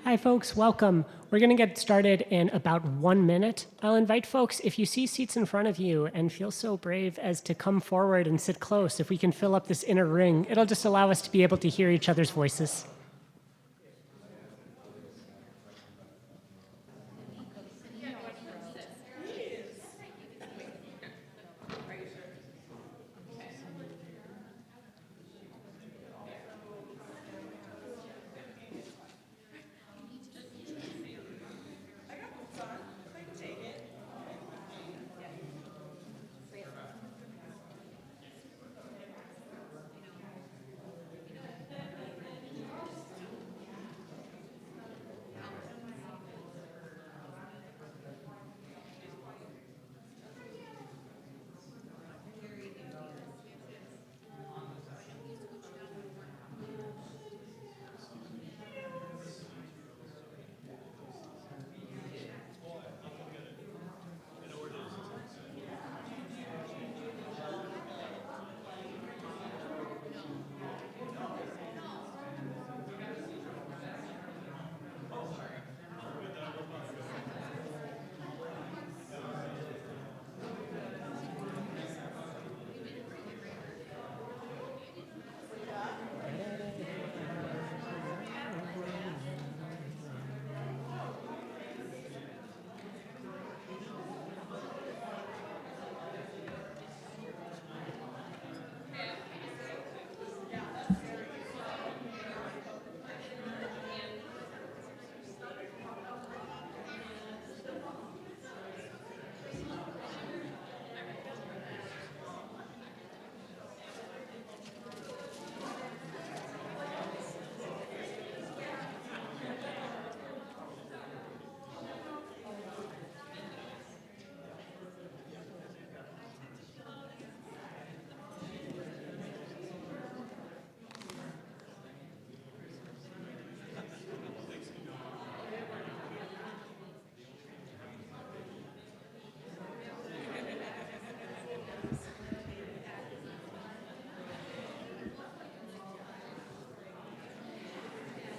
Hi, folks. Welcome. We're going to get started in about 1 minute. I'll invite folks, if you see seats in front of you and feel so brave as to come forward and sit close, if we can fill up this inner ring, it'll just allow us to be able to hear each other's voices.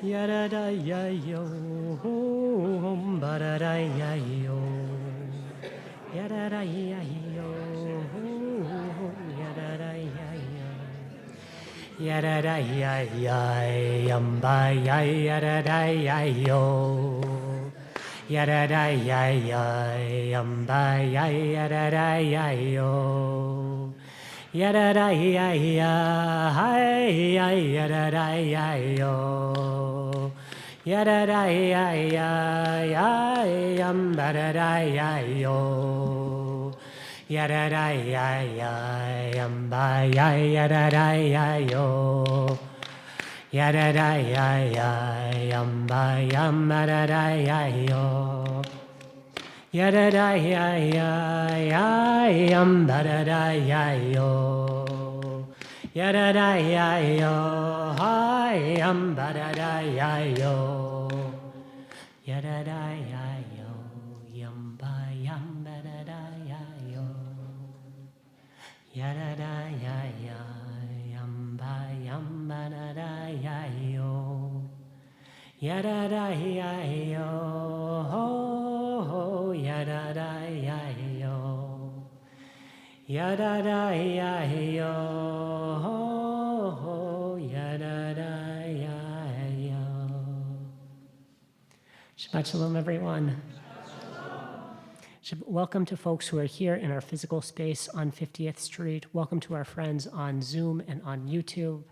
Yada ya yo, barada ya yo, yada ya yo, yada ya yo, yada ya ya, yamba ya yada ya yo, yada ya ya, yamba ya yada ya yo. Yada ya ya, hi ya yada ya yo. Yada ya ya, ya yam bada ya yo. Yada ya ya, yam ba ya yada ya yo. Yada ya ya, yam ba yam bada ya yo. Yada ya ya ya yam bada ya yo. Yada ya yo hi yam bada ya yo. Yada ya yo yam ba yam bada ya yo. Yada ya ya yam ba yam bada ya yo. Yada ya yo. Yada ya yo, yada ya yo, yada ya yo. Shabbat shalom, everyone. Welcome to folks who are here in our physical space on 50th Street. Welcome to our friends on Zoom and on YouTube.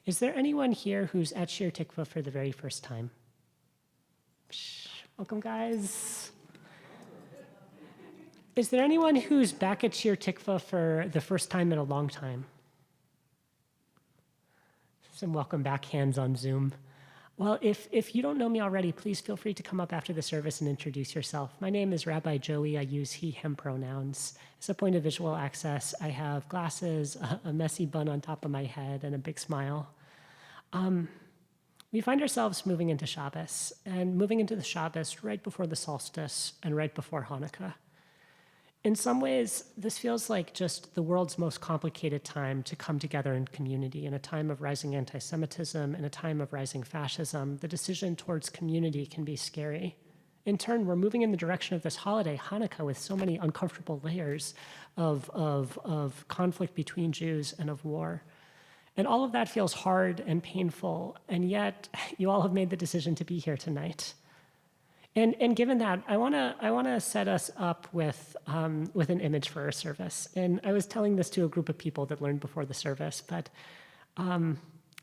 Is there anyone here who's at Shir Tikva for the very first time? Welcome, guys. Is there anyone who's back at Shir Tikva for the first time in a long time? Some welcome back hands on Zoom. Well, if you don't know me already, please feel free to come up after the service and introduce yourself. My name is Rabbi Joey. I use he, him pronouns. As a point of visual access, I have glasses, a messy bun on top of my head, and a big smile. We find ourselves moving into Shabbos, and moving into the Shabbos right before the solstice and right before Hanukkah. In some ways, this feels like just the world's most complicated time to come together in community. In a time of rising anti-Semitism, in a time of rising fascism, the decision towards community can be scary. In turn, we're moving in the direction of this holiday, Hanukkah, with so many uncomfortable layers of conflict between Jews and of war. And all of that feels hard and painful, and yet you all have made the decision to be here tonight. And given that, I wanna set us up with an image for our service. And I was telling this to a group of people that learned before the service, but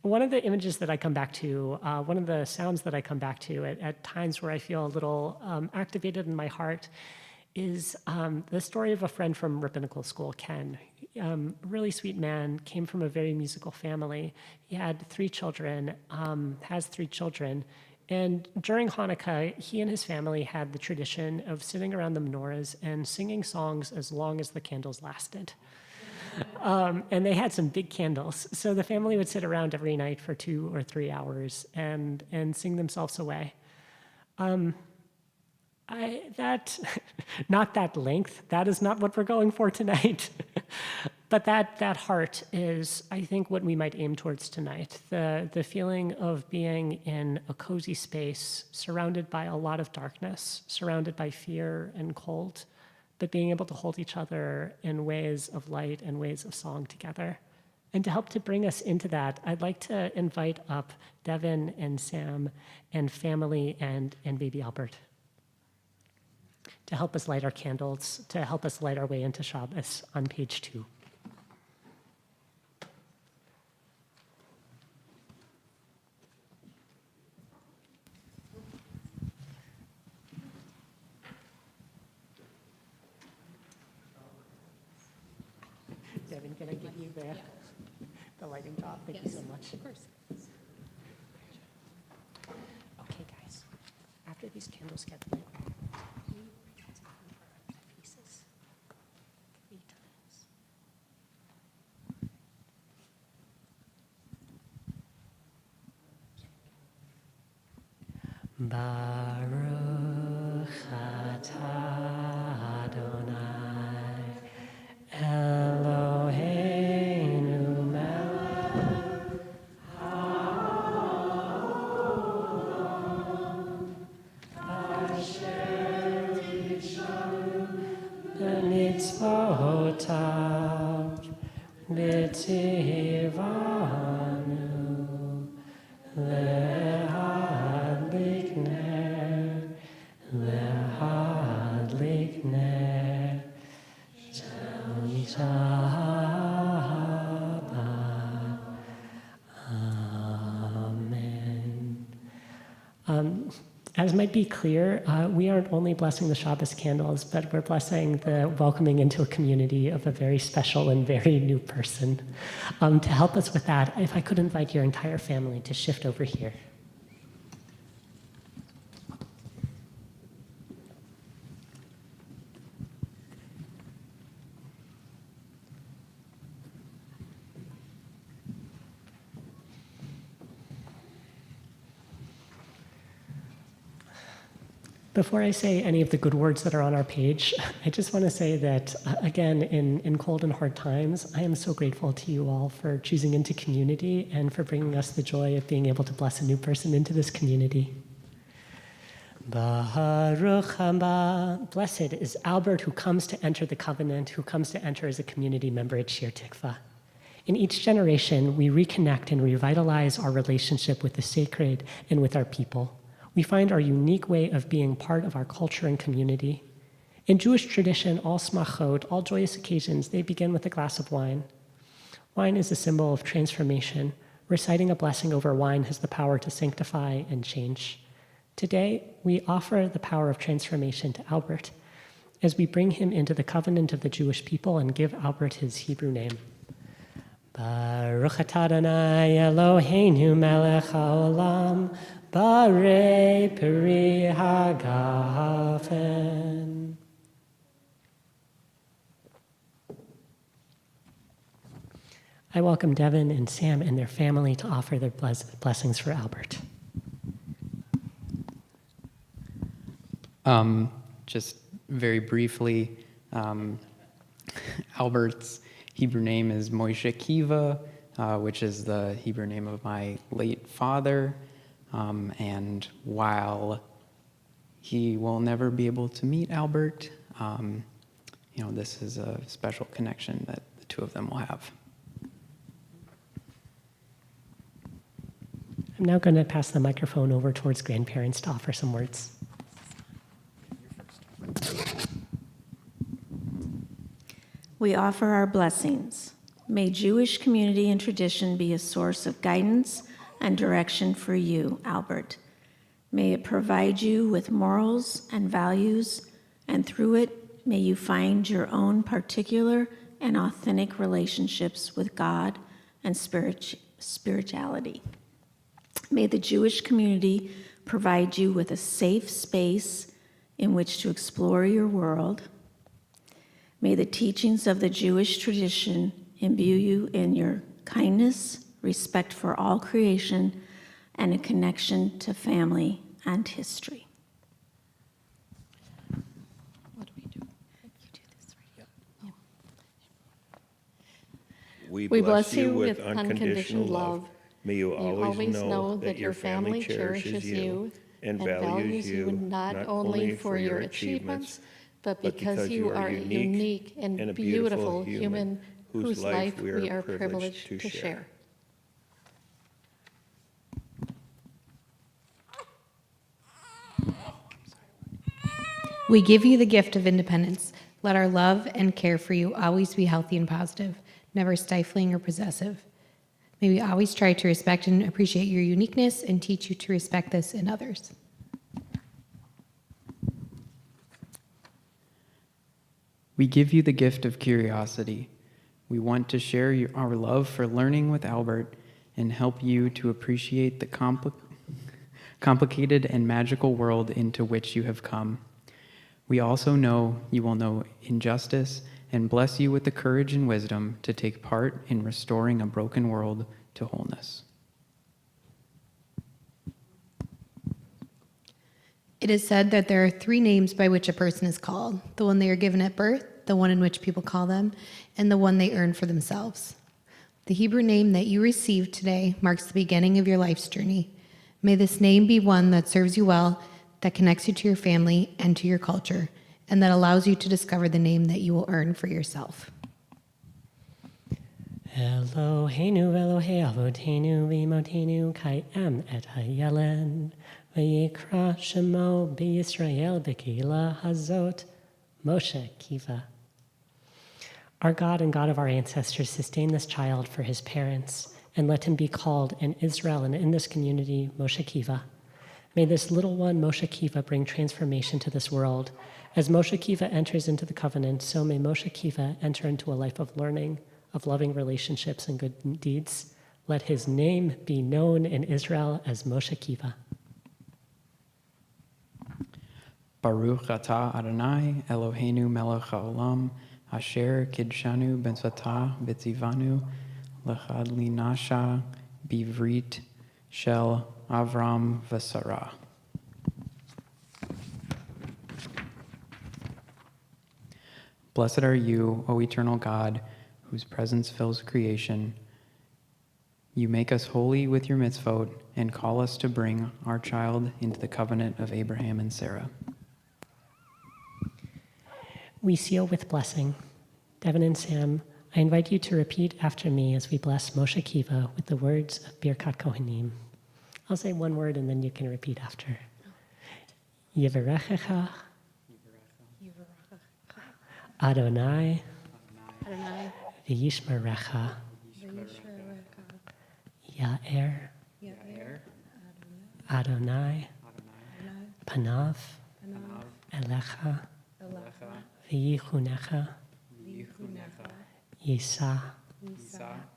one of the images that I come back to, one of the sounds that I come back to at times where I feel a little activated in my heart is the story of a friend from rabbinical school, Ken. Really sweet man, came from a very musical family. He had 3 children, has 3 children. And during Hanukkah, he and his family had the tradition of sitting around the menorahs and singing songs as long as the candles lasted. And they had some big candles. So the family would sit around every night for 2 or 3 hours and sing themselves away. Not that length, that is not what we're going for tonight. But that heart is, I think, what we might aim towards tonight. The feeling of being in a cozy space, surrounded by a lot of darkness, surrounded by fear and cold, but being able to hold each other in ways of light and ways of song together. And to help to bring us into that, I'd like to invite up Devin and Sam and family and baby Albert to help us light our candles, to help us light our way into Shabbos on page 2. Devin, can I give you the lighting job? Thank you so much. Of course. Okay, guys, after these candles get lit, pieces 3 times. Baruch atah Adonai Eloheinu melech haolam asher tishanu b'mitzvotav v'tzivanu lehadlik ner shel Shabbat. Amen. As might be clear, we aren't only blessing the Shabbos candles, but we're blessing the welcoming into a community of a very special and very new person. To help us with that, if I could invite your entire family to shift over here. Before I say any of the good words that are on our page, I just want to say that, again, in cold and hard times, I am so grateful to you all for choosing into community and for bringing us the joy of being able to bless a new person into this community. Baruch haba. Blessed is Albert, who comes to enter the covenant, who comes to enter as a community member at Shir Tikva. In each generation, we reconnect and revitalize our relationship with the sacred and with our people. We find our unique way of being part of our culture and community. In Jewish tradition, all smachot, all joyous occasions, they begin with a glass of wine. Wine is a symbol of transformation. Reciting a blessing over wine has the power to sanctify and change. Today, we offer the power of transformation to Albert as we bring him into the covenant of the Jewish people and give Albert his Hebrew name. Baruch atah Adonai Eloheinu melech haolam Barei Peri Hagafen. I welcome Devin and Sam and their family to offer their blessings for Albert. Just very briefly, Albert's Hebrew name is Moshe Kiva, which is the Hebrew name of my late father. And while he will never be able to meet Albert, this is a special connection that the two of them will have. I'm now going to pass the microphone over towards grandparents to offer some words. We offer our blessings. May Jewish community and tradition be a source of guidance and direction for you, Albert. May it provide you with morals and values, and through it, may you find your own particular and authentic relationships with God and spirituality. May the Jewish community provide you with a safe space in which to explore your world. May the teachings of the Jewish tradition imbue you in your kindness, respect for all creation, and a connection to family and history. What do we do? You do this right here. We bless you with unconditional love. May you always know that your family cherishes you and values you not only for your achievements, but because you are a unique and beautiful human whose life we are privileged to share. We give you the gift of independence. Let our love and care for you always be healthy and positive, never stifling or possessive. May we always try to respect and appreciate your uniqueness and teach you to respect this in others. We give you the gift of curiosity. We want to share our love for learning with Albert and help you to appreciate the complicated and magical world into which you have come. We also know you will know injustice and bless you with the courage and wisdom to take part in restoring a broken world to wholeness. It is said that there are 3 names by which a person is called: the one they are given at birth, the one in which people call them, and the one they earn for themselves. The Hebrew name that you received today marks the beginning of your life's journey. May this name be one that serves you well, that connects you to your family and to your culture, and that allows you to discover the name that you will earn for yourself. Eloheinu, Elohei Avoteinu, V'imotenu, Kayem et Hayelen, V'yikra Shemo B'Yisrael B'Keilah Hazot, Moshe Kiva. Our God and God of our ancestors, sustain this child for his parents, and let him be called in Israel and in this community, Moshe Kiva. May this little one, Moshe Kiva, bring transformation to this world. As Moshe Kiva enters into the covenant, so may Moshe Kiva enter into a life of learning, of loving relationships and good deeds. Let his name be known in Israel as Moshe Kiva. Baruch atah Adonai Eloheinu melech haolam asher kidshanu b'tzvata v'tzivanu lechadlinasha bivrit shel Avram v'Sarah. Blessed are you, O eternal God, whose presence fills creation. You make us holy with your mitzvot and call us to bring our child into the covenant of Abraham and Sarah. We seal with blessing. Devin and Sam, I invite you to repeat after me as we bless Moshe Kiva with the words of Birkat Kohanim. I'll say one word and then you can repeat after. Yivarechecha Adonai V'yishmerecha Ya'er Adonai Panav Elecha V'yichunecha Yisa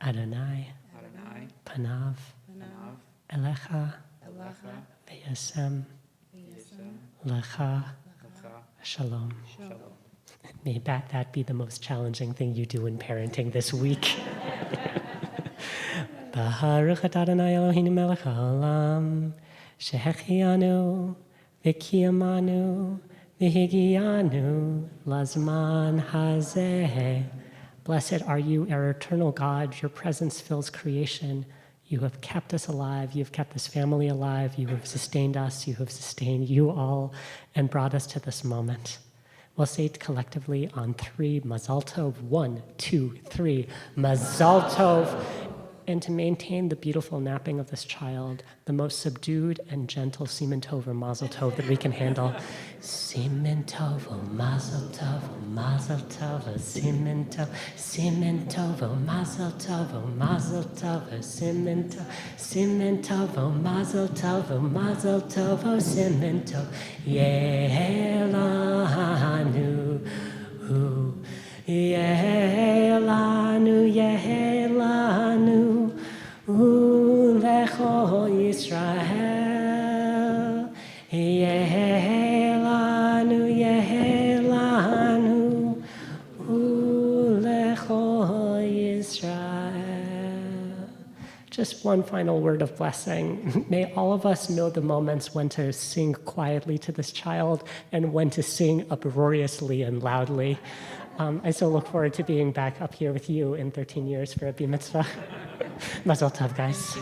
Adonai Panav Elecha V'yasem Lecha Shalom. May that be the most challenging thing you do in parenting this week. Baruch atah Adonai Eloheinu melech haolam, shehechianu, v'kiyamanu, V'higianu lazman hazeh. Blessed are you, our eternal God. Your presence fills creation. You have kept us alive. You have kept this family alive. You have sustained us. You have sustained you all and brought us to this moment. We'll say it collectively on 3. Mazal Tov. 1, 2, 3. Mazal Tov. And to maintain the beautiful napping of this child, the most subdued and gentle Siman Tov or Mazel Tov that we can handle. Siman Tov, oh Mazel Tov, oh Mazel Tov, oh Siman Tov, Siman Tov, oh Mazel Tov, oh Mazel Tov, oh Siman Tov, Siman Tov, oh Mazel Tov, oh Mazel Tov, oh Siman Tov, Yehelanu, Yehelanu, Yehelanu, Ulecho Yisrael, Yehelanu, Yehelanu, Ulecho Yisrael. Just one final word of blessing. May all of us know the moments when to sing quietly to this child and when to sing uproariously and loudly. I so look forward to being back up here with you in 13 years for a Bar Mitzvah. Mazel Tov, guys.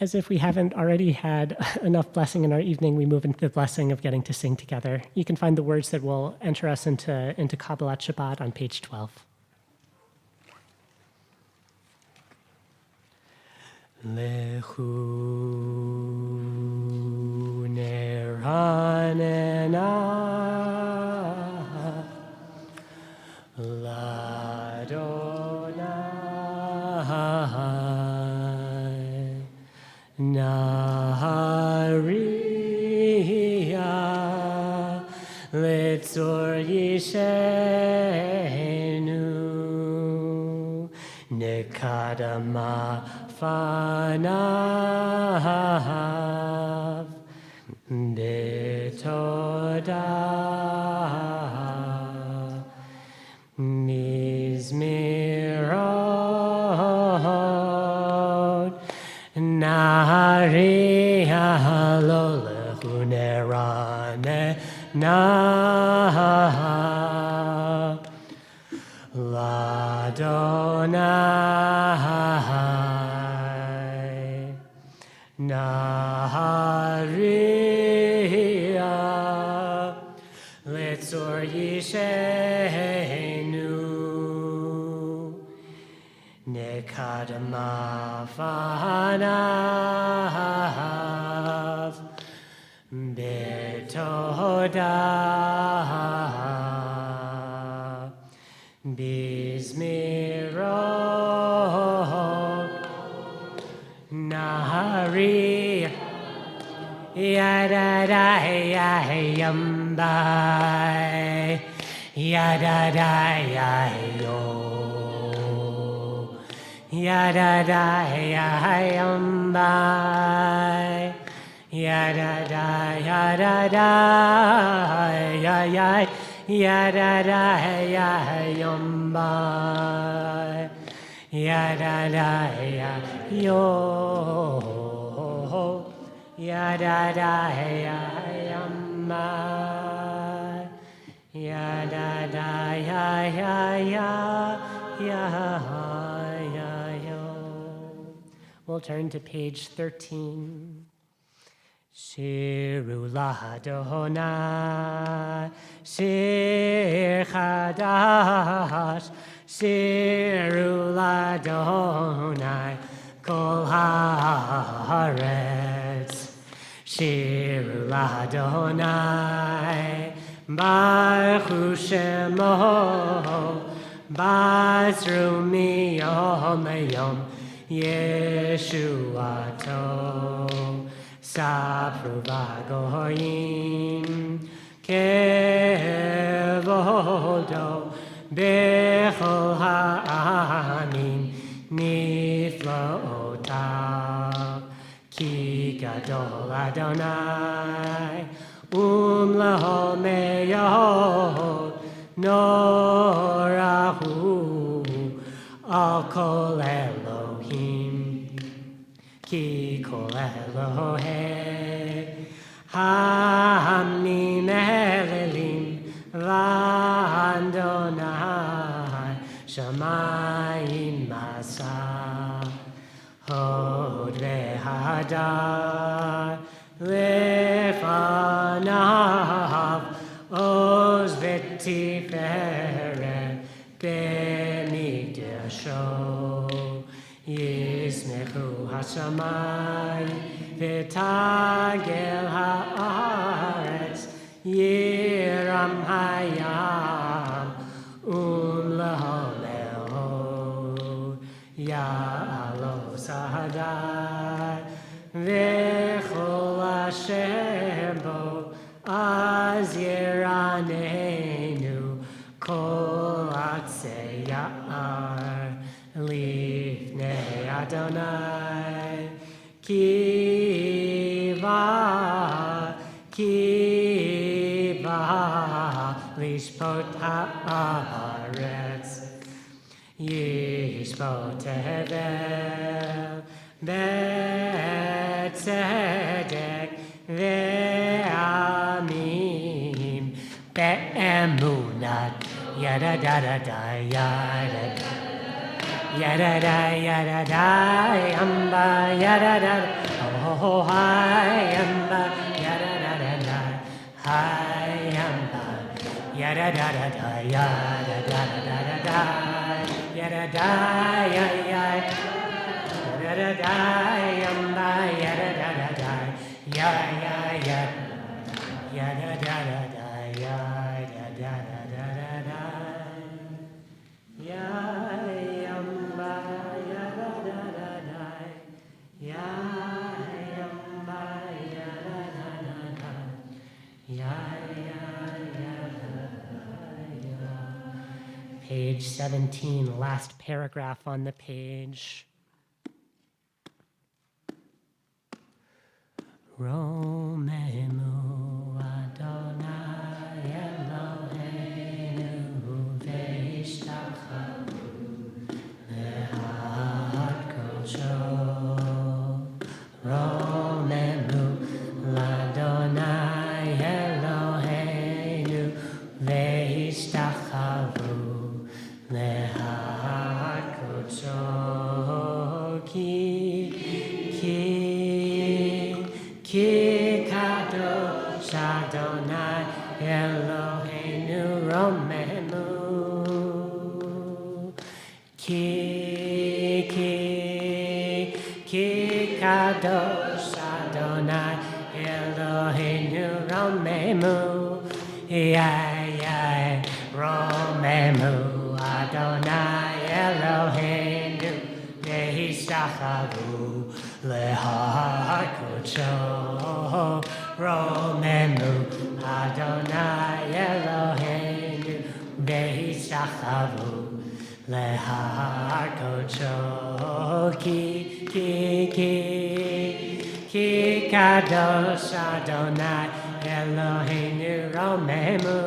As if we haven't already had enough blessing in our evening, we move into the blessing of getting to sing together. You can find the words that will enter us into Kabbalat Shabbat on page 12. Lechu neranena l'Adonai Nahariya Litzor Yishenu Nekadama Fanav Betoda Mizmirot Nahariya Lolechu Nerane Nah L'Adonai Nahariya Litzor Yishenu Nekadama Fanav Betoda Bizmirot Nahari Yadadayambai Yadadayayo Yadadayambai Yadadayadadayayay Yadadayayambai Yadadayayo Yadadayayambai Yadadayayayayo. We'll turn to page 13. Shiru l'Adonai, Shir Chadash, Shiru l'Adonai, Kol haaretz. Shiru l'Adonai, Baruch Shemo, Basru miyom layom, Yeshuato. Sapru v'goyim kevodo bechol ha'amim nifla'otav ki gadol Adonai leho meyod norahu Al kol Elohim, ki kol Elohe, Hamnim Elelim, V'Adonai, Shamayim Masa, Hod V'Hadar, Lefanav, Oz V'Tiferet, B'mikdasho, Yismechu Hashamayim, V'Tagel Haaretz, Yiram Hayam, Leho, Ya'alo Sahadar, V'chol asher bo, Az Yiranenu, Kol Atzei Ya'ar, Lifnei Adonai, Kiva, Lishpot Haaretz, Yishpot Hevel, Betzedek, Ve'amim, Be'emunat, Yada da da da, yada da. Yada da yada da yamba yada da oh hi yamba yada da da da hi yamba yada da da da yada da da da da yada da ya yada da yamba yada da da da ya yada da da da yada da da da da ya Page 17, last paragraph on the page. Romemu Adonai Eloheinu ve'ishtachavu le'ad kodsho. Romemu Adonai Eloheinu ve'ishtachavu le'ad kodsho. Ki kadosh Adonai Eloheinu romemu. Ki kadosh Adonai Eloheinu romemu. Romemu Adonai Eloheinu ve'ishtachavu le'ad kodsho. Romemu Adonai Eloheinu ve'ishtachavu le'ad kodsho. Ki kadosh Adonai Eloheinu romemu.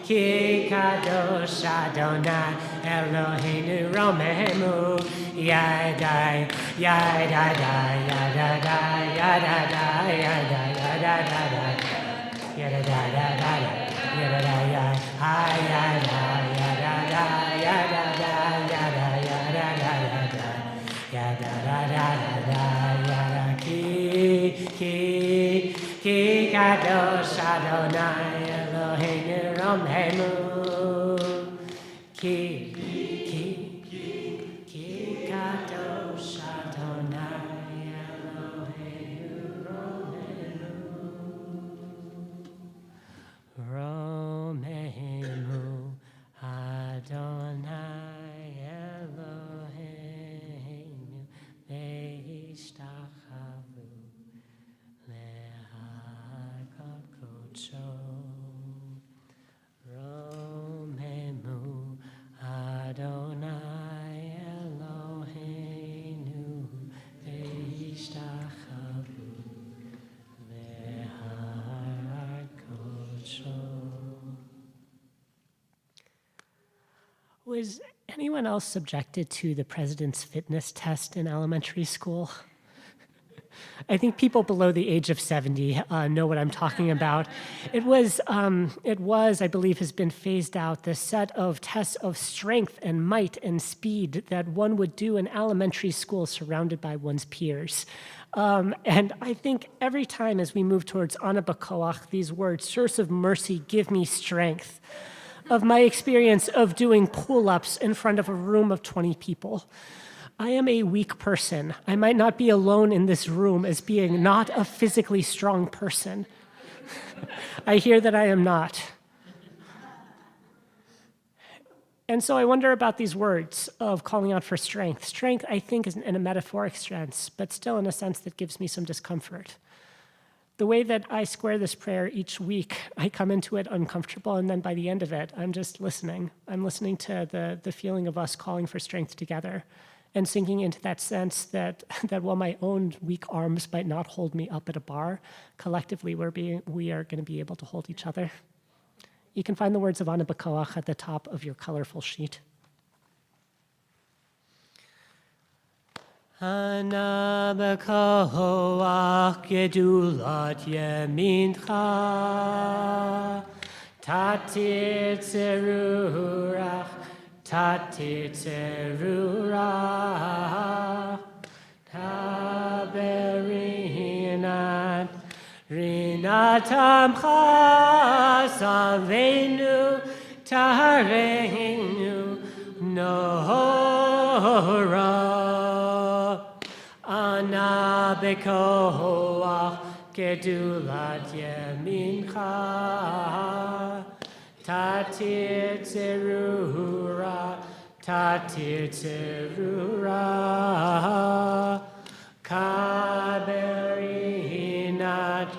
Ki kadosh Adonai Eloheinu romemu. Yadai, yadai, yadai, yadai, yadai, yadai, yadai, yadai, hi, yadai, yadai, yadai, yadai, ki kadosh Adonai Eloheinu romemu. Ki kadosh Adonai Eloheinu romemu. Adonai Eloheinu ve'ishtachavu le'ad kodsho. Romemu Was anyone else subjected to the president's fitness test in elementary school? I think people below the age of 70 know what I'm talking about. It was, I believe, has been phased out, the set of tests of strength and might and speed that one would do in elementary school surrounded by one's peers. And I think every time as we move towards Ana B'Koach, these words, source of mercy, give me strength, of my experience of doing pull-ups in front of a room of 20 people. I am a weak person. I might not be alone in this room as being not a physically strong person. I hear that I am not. And so I wonder about these words of calling out for strength. Strength, I think, is in a metaphoric sense, but still in a sense that gives me some discomfort. The way that I square this prayer each week, I come into it uncomfortable, and then by the end of it, I'm just listening. I'm listening to the feeling of us calling for strength together, and sinking into that sense that while my own weak arms might not hold me up at a bar, collectively we are going to be able to hold each other. You can find the words of Ana B'Koach at the top of your colorful sheet. Ana B'Koach gedulat yemincha, tatir tzerurach, Tatir tzerurach, taberinat, rinat amcha, salvenu, tareinu, nora. Ana B'Koach gedulat yemincha, Tatir tzerura, tatir tzerura, kaberinat,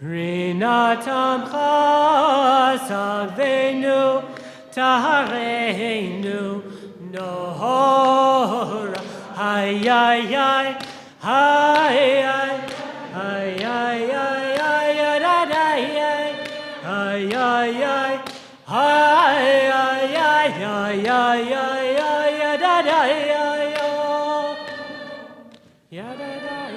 rinat amcha, salvenu, tareinu, nohora, hay, hay, hay, hay, hay, hay, hay, hay, hay, hay, hay, Ay, ay, ay, ay, ay, ay, ay, da da ay, ya da da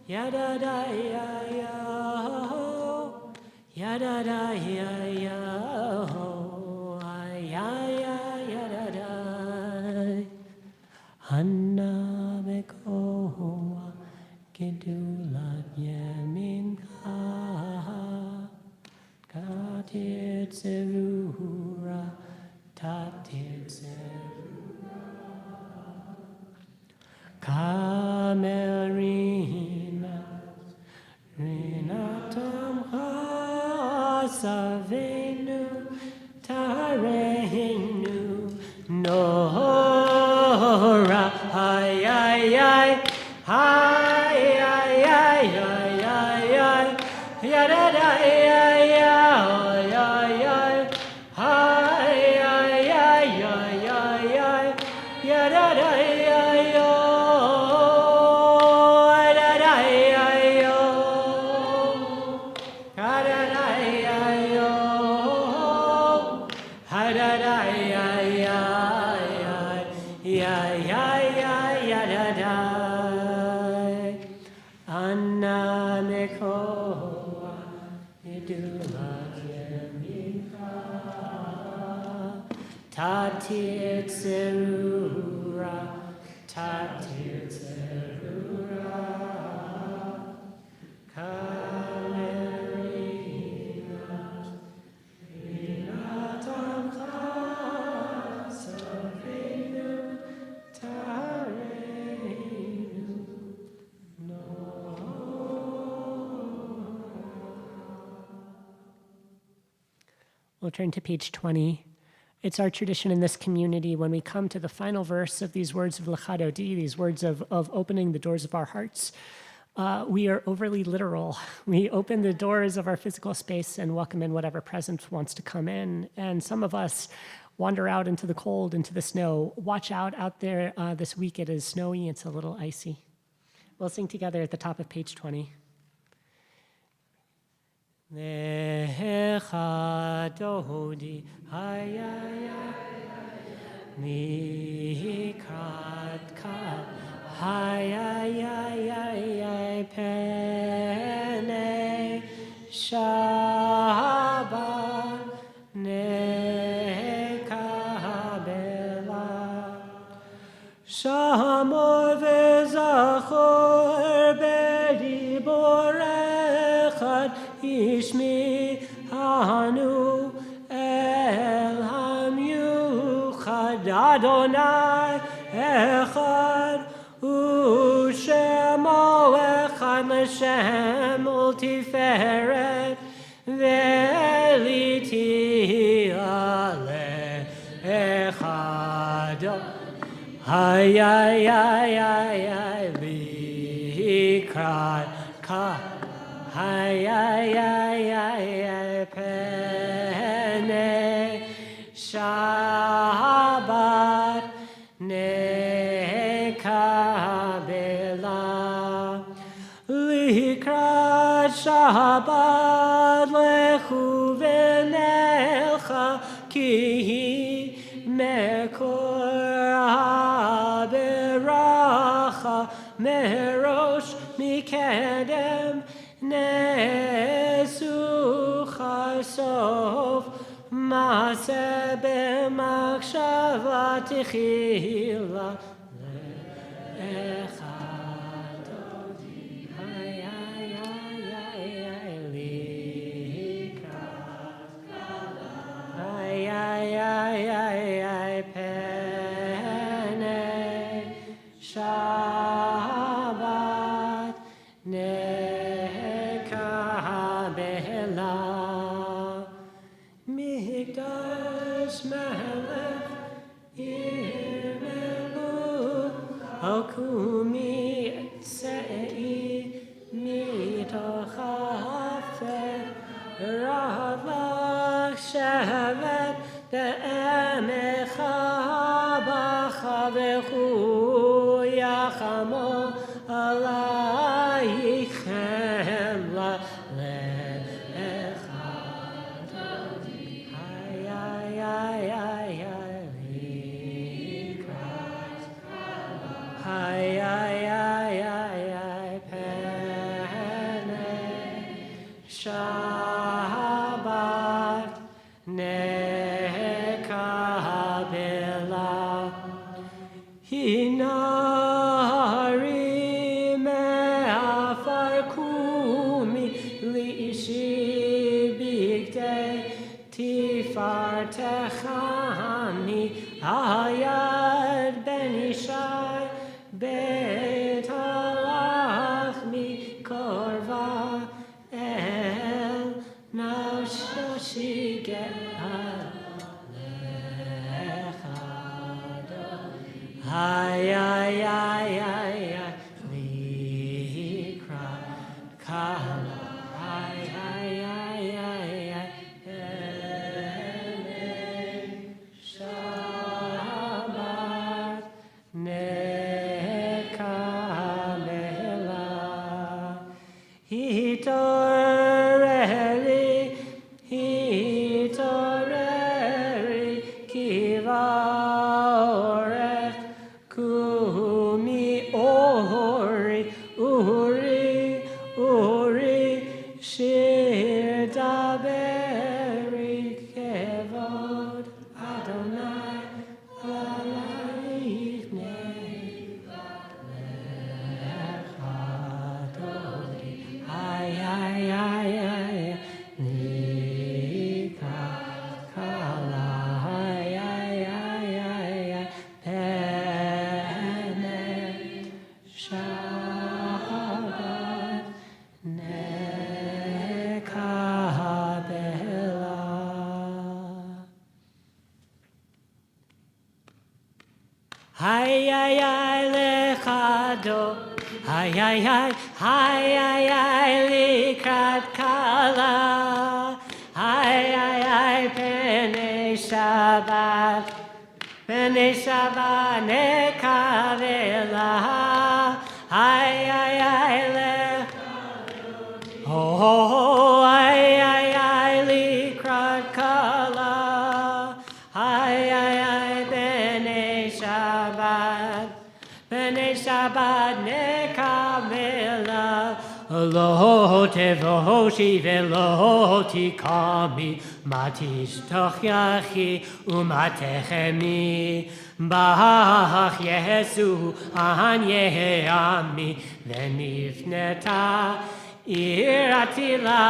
ya da da ya da da ya da da. Ana B'Koach gedulat yemincha. Tatir tzerura, tatir tzerura, kamerina, rinatam hasavenu, tareinu, nora, ay, ay, ay, ay, ay, ay, ay, ay, ay, yada, da, Tatir tzerura, tatir tzerura, kamerina, rinatam chasavenu, tareinu, no. We'll turn to page 20. It's our tradition in this community when we come to the final verse of these words of L'chadodi, these words of opening the doors of our hearts, we are overly literal. We open the doors of our physical space and welcome in whatever presence wants to come in. And some of us wander out into the cold, into the snow. Watch out there this week. It is snowy. It's a little icy. We'll sing together at the top of page 20. Lecha dodi, ay, ay, ay, likrat kal, ay, ay, ay, ay, ay, pene, Shabbat, nekabela, Shamor v'zachor b'dibor echad, Ishmi hanu el hamyuchad, Adonai echad, U'shemo echad l'Shem ultiferet, ve'liti ale echad. Ay, ay, ay, ay, ay, likrat ka. Ay, ay, ay, ay, ay, pene, Shabbat, nekabela. Likrat Shabbat, lechu v'nelcha, ki mekor beracha, merosh mikedem, nesucha sof, maaseh b'machshava techila le'echad dodi, ay, ay, ay, ay, ay, likrat, ay, ay, ay, ay, ay, pene, Shabbat, nekabela, Migdash melech yirmelu, Okumi sei mitoch hafer, Ravach shevet be'emecha bacha v'chu yachamo alayich chemla le'echad dodi, ay, ay, ay, ay, ay, likrat, ay, ay, ay, ay, ay, pene, Shabbat, nekabela, hinari me'afar kumi, li'ishi bigdei tifartechani, ayad ben ishai, bet halachmi korva, el nafshoshi ay, ay, ay, ay, ay, likrat kala, ay, ay, ay, ay, ay, pene, Shabbat, nekabela, hitoreri, kiva orech, kumi ori, uri, uri, shir daberi, kevod, Adonai, alayich le'echad dodi, ay, ay, ay, ay, likrat kala, ay, ay, ay, ay, ay, pene, Shabbat, nekabela. Ay, ay, ay, lechado, ay, ay, ay, ay, ay, ay, likrat kala, ay, ay, ay, pene Shabbat, nekavela, ay, ay, ay, lechado, oh, ay, ay, ay, likrat kala. Shabbat nekabela. Lo tevoshi velo tikami, matishtochyachi umatechemi, bach Yesu anyeami, venifneta iratila,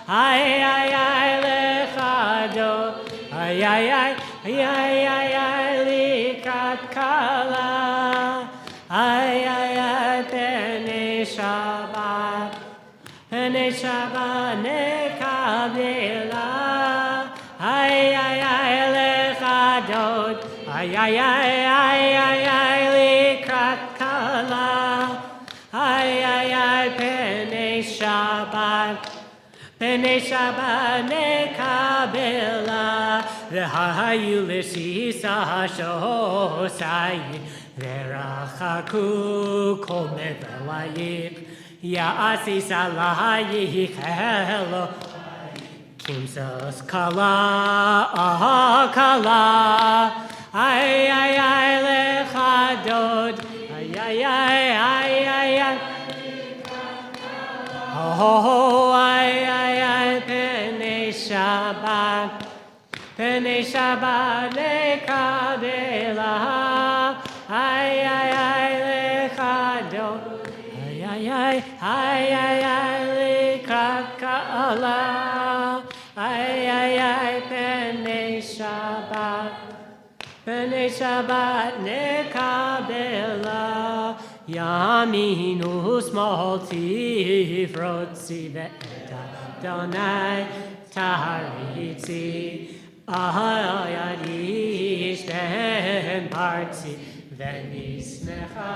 ay ay ay lechado, ay ay ay ay ay ay likat kala, ay ay ay pene Shabbat, pene Shabbat nekabela, ay ay ay lechadot, ay ay ay ay ay ay likat kala, ay ay ay pene Shabbat, pene Shabbat nekabela, v'hayu l'sisa shosai, v'rachaku kol mevelayich, ya'asis alayich elo, kimsos kala, kala, ay ay ay lechadod, ay ay ay ay ay ay, oh ay ay ay pene Shabbat, pene Shabbat nekabela, ay ay ay lechadod, ay ay ay ay ay ay lekakala, ay ay ay pene Shabbat, pene Shabbat nekabela, yaminu small tifrotzi ve'eta donai taharitzi, ayadish ben partzi venismecha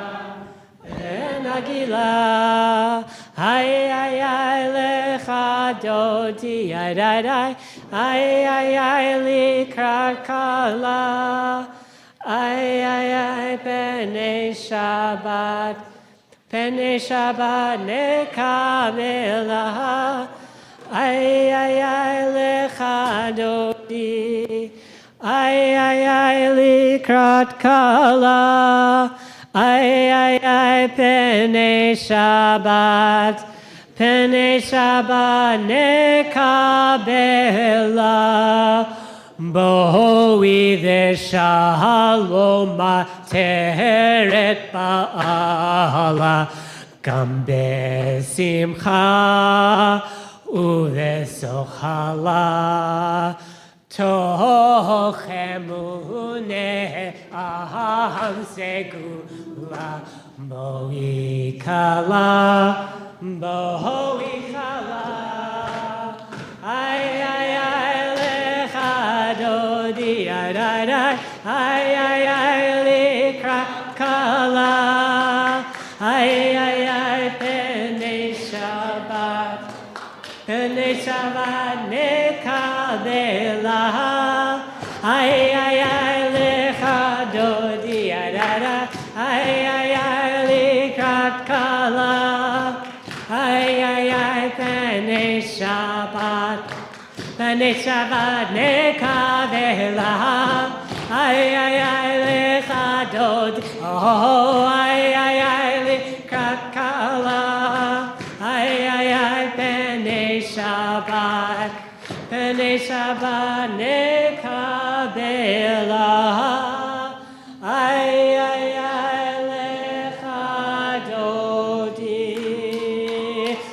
ben agila, ay ay ay lechadoti, ay ay ay ay ay likrat kala, ay ay ay pene Shabbat, pene Shabbat nekabela, ay ay ay lechadoti, ay ay ay likrat kala, ay ay ay pene Shabbat, pene Shabbat nekabela, bohi v'shalom materet ba'ala, gam besimcha uv'sochala, toch emune aham segula, bohi kala, bohi kala, ay ay ay lechadodi, ay ay ay ay ay likrat kala, ay ay ay pene Shabbat, pene Shabbat nekabela, ay ay ay lechadodi, ay ay ay likrat kala, ay ay ay pene Shabbat, pene Shabbat nekabela, ay ay ay lechadod, oh ay ay ay likrat kala, ay ay ay pene Shabbat, pene Shabbat nekabela, ay ay ay lechadodi,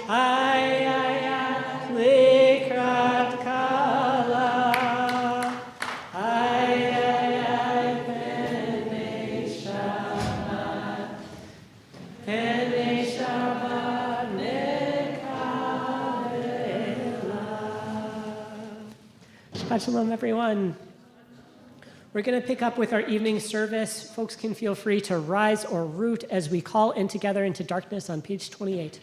ay ay ay likrat kala, ay ay ay pene Shabbat, pene Shabbat nekabela. Shabbat shalom, everyone. We're going to pick up with our evening service. Folks can feel free to rise or root as we call in together into darkness on page 28.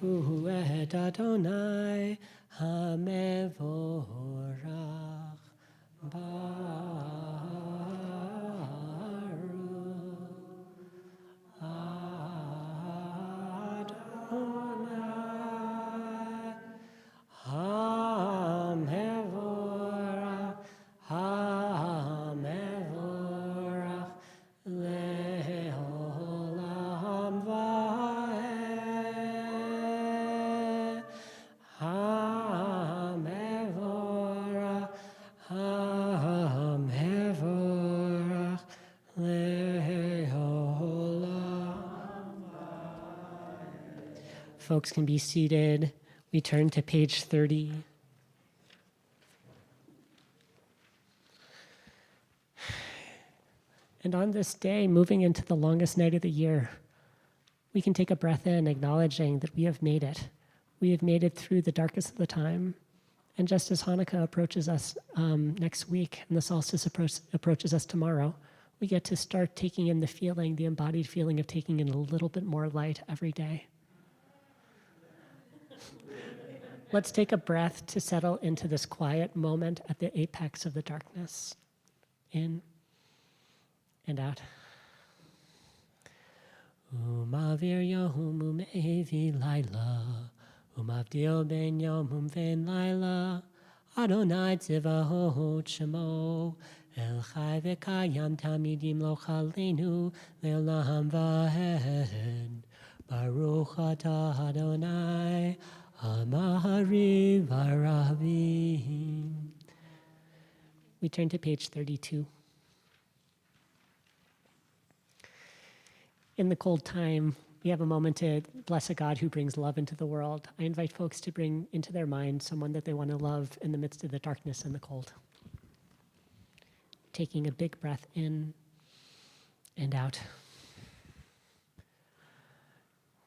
hu et Adonai hamevorach baruch Adonai hamevorach hamevorach le'olam va'ed hamevorach hamevorach le'olam. Folks can be seated. We turn to page 30. And on this day, moving into the longest night of the year, we can take a breath in, acknowledging that we have made it. We have made it through the darkest of the time. And just as Hanukkah approaches us next week and the solstice approaches us tomorrow, we get to start taking in the feeling, the embodied feeling of taking in a little bit more light every day. Let's take a breath to settle into this quiet moment at the apex of the darkness. In and out. Umavir yom umevi laila, umavdil ben yom umven laila, Adonai tzivahot shemo, el chai v'kayam tamidim lo chalenu, le'olam va'ed, Baruch atah Adonai, Amahari v'Arabim. We turn to page 32. In the cold time, we have a moment to bless a God who brings love into the world. I invite folks to bring into their mind someone that they want to love in the midst of the darkness and the cold. Taking a big breath in and out.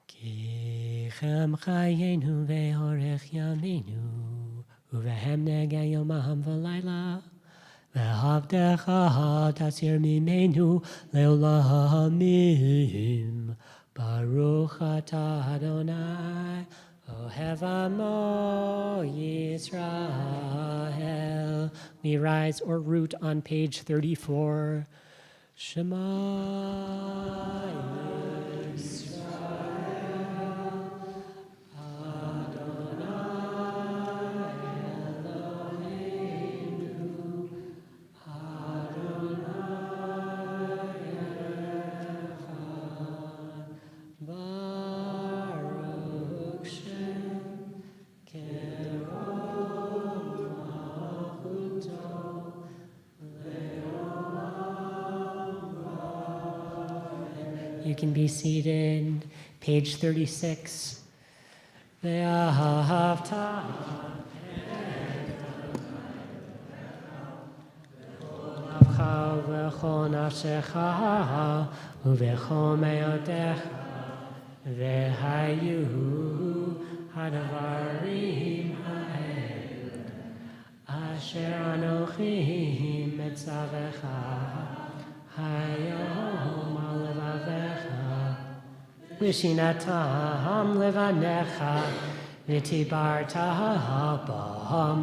Kichem chayenu ve'orech yameinu, uvehem nega yomaham v'layla, ve'havdecha tasir mimenu le'olamim. Baruch atah Adonai, ohev amo Yisrael. We rise or root on page 34. Shema Yisrael. You can be seated. Page 36. Ve'ahavta Avcha v'chol nafshecha u'v'chol me'otecha ve'hayu hadavarim ha'el asher anochi metzavecha hayom al levavecha v'shinatam levanecha v'tibarta b'ham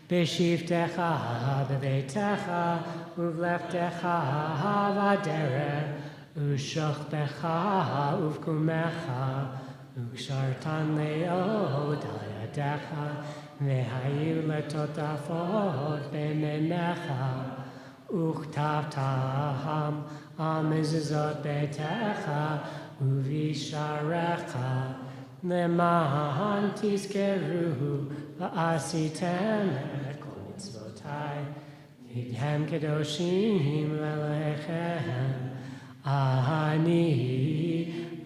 b'shivtecha b'veitecha uvleftecha v'derech u'shochbecha uvkumecha u'kshartan le'od al yadecha v'hayu letotafot b'menecha uchtavtaham al mezuzot beitecha uvisharecha le'man tizkeru v'asitem et kol mitzvotai v'hem kedoshim le'lechem ani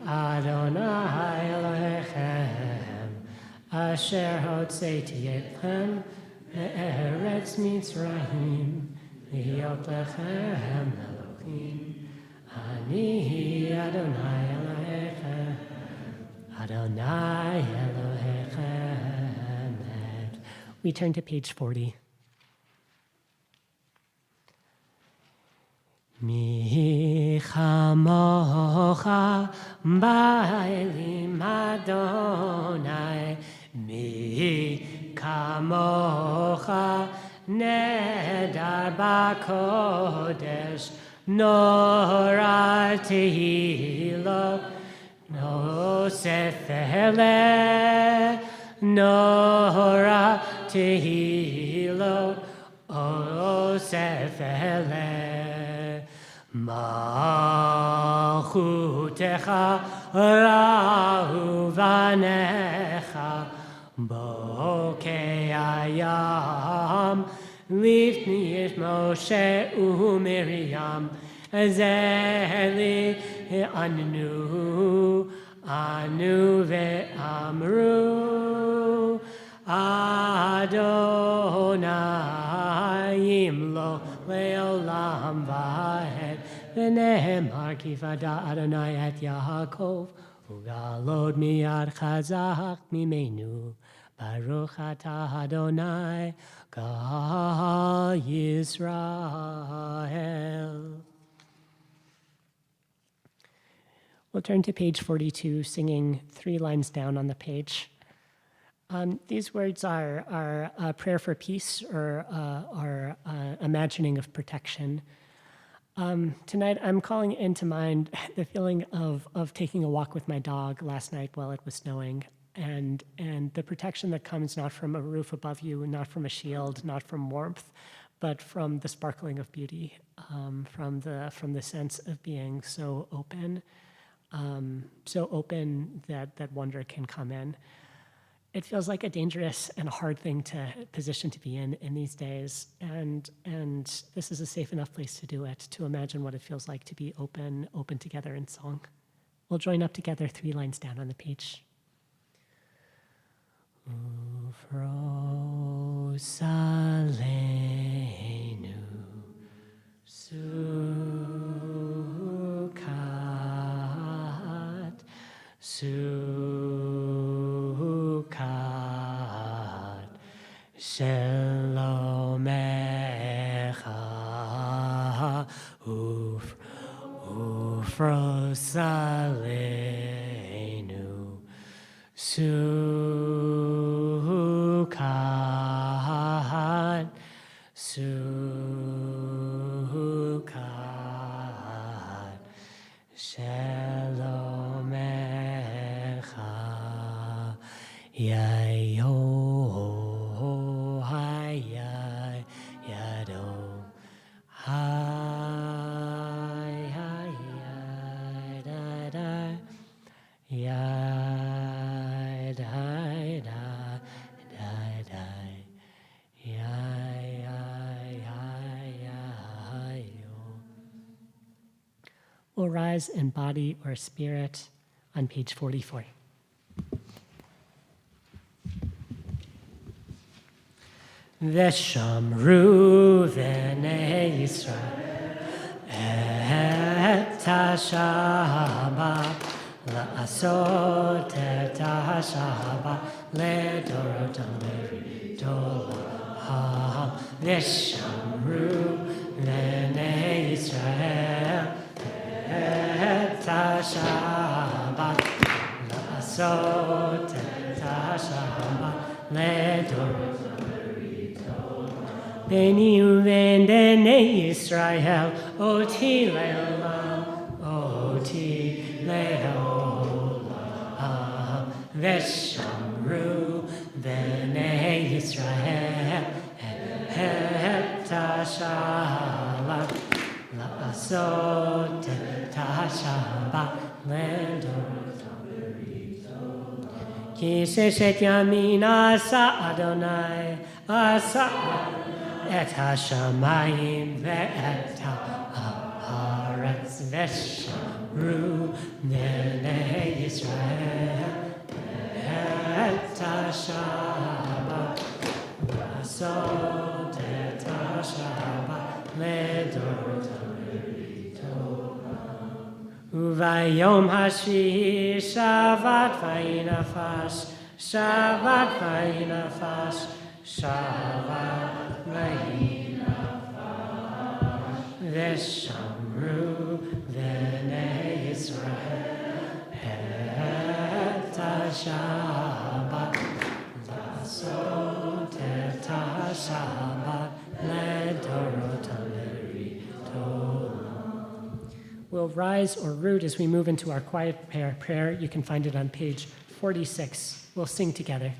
Adonai Elohechem asher hotzeiti etchem me'eretz Mitzrayim v'hiyot lechem Elohim ani Adonai Elohechem Adonai Elohechem. We turn to page 40. Mi chamocha ba'elim Adonai, mi kamocha nedar b'kodesh, nora tehilo, no sefele, nora tehilo, o sefele. Malchutecha rahuvanecha, bokei hayam, lifnei Moshe uMiriam, zeli anu ve'amru, Adonai imlo le'olam va'ed, v'nehemar ki vada Adonai et Yaakov, ugalod miyad chazak mimenu, Baruch atah Adonai Gal Yisrael. We'll turn to page 42, singing 3 lines down on the page. These words are a prayer for peace or imagining of protection. Tonight, I'm calling into mind the feeling of taking a walk with my dog last night while it was snowing, and the protection that comes not from a roof above you, not from a shield, not from warmth, but from the sparkling of beauty, from the sense of being so open that wonder can come in. It feels like a dangerous and hard position to be in these days, and this is a safe enough place to do it, to imagine what it feels like to be open together in song. We'll join up together 3 lines down on the page. Ufro salenu sukat shelomecha ufro salenu sukat shelomecha yayo hayay yado hay hay da da yay da da da da yay yo. We'll rise in body or spirit on page 44. Veshamru v'nei Yisrael et ha-Shabbat la'asot et ha-Shabbat le'dorotam le'ridolam. Veshamru v'nei Yisrael et ha-Shabbat la'asot et ha-Shabbat le'dorotam. Beni uven bnei Yisrael, oti le'olam, oti le'olam. Veshamru bnei Yisrael et ha-Shabbat la'asot et ha-Shabbat le'dorotam. Ki seshet yamin asa Adonai, asa et ha-shamayim ve'et ha'aretz. Veshamru bnei Yisrael et ha-Shabbat la'asot et ha-Shabbat le'dorotam. Uvayom hashvi'i Shabbat vayinafash, Shabbat vayinafash, Shabbat vayinafash. Veshamru Shabbat, Lasso Teta Shabbat, Ledorotameri Tolam. We'll rise or root as we move into our quiet prayer. You can find it on page 46. We'll sing together.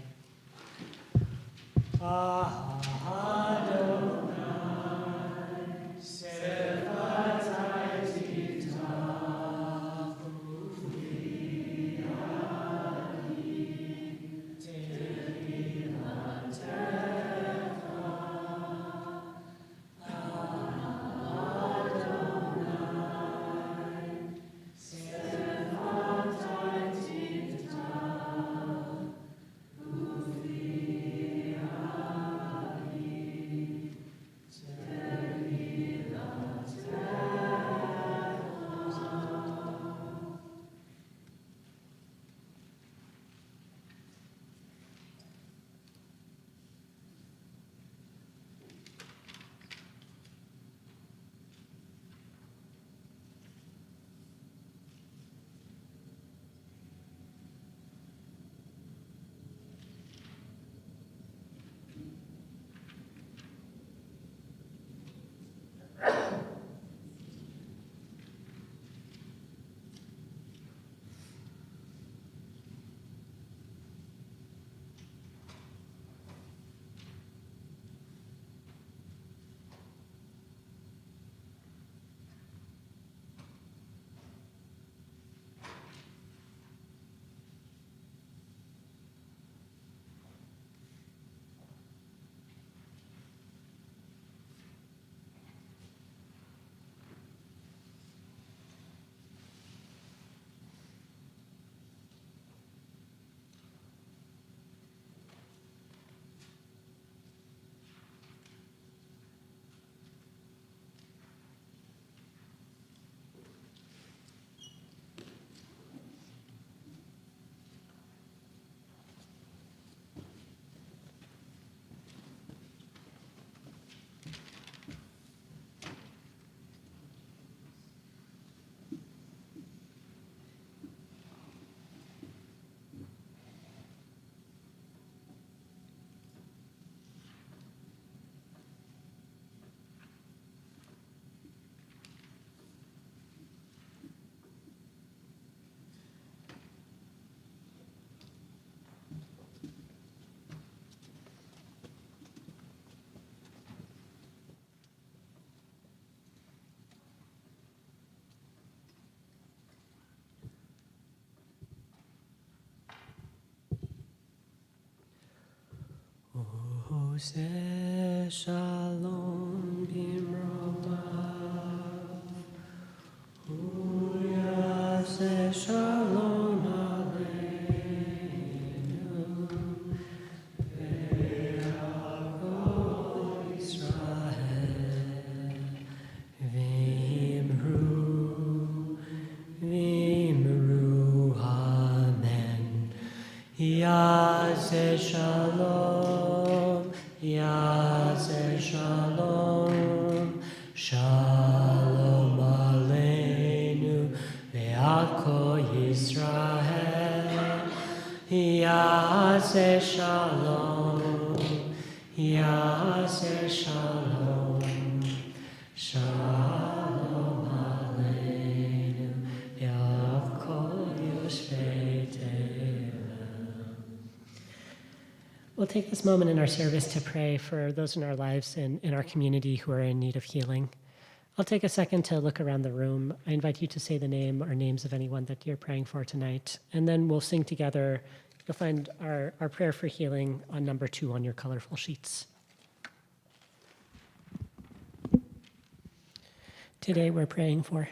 Ose shalom bimrobav, uyase shalom aleinu, ve'achol Yisrael, v'imru, amen. Yase shalom, Yaseh shalom, shalom aleinu, ve'al kol Yisrael. Yaseh shalom, Yaseh shalom, shalom aleinu, ve'al kol Yisrael. We'll take this moment in our service to pray for those in our lives and in our community who are in need of healing. I'll take a second to look around the room. I invite you to say the name or names of anyone that you're praying for tonight, and then we'll sing together. You'll find our prayer for healing on number 2 on your colorful sheets. Today we're praying for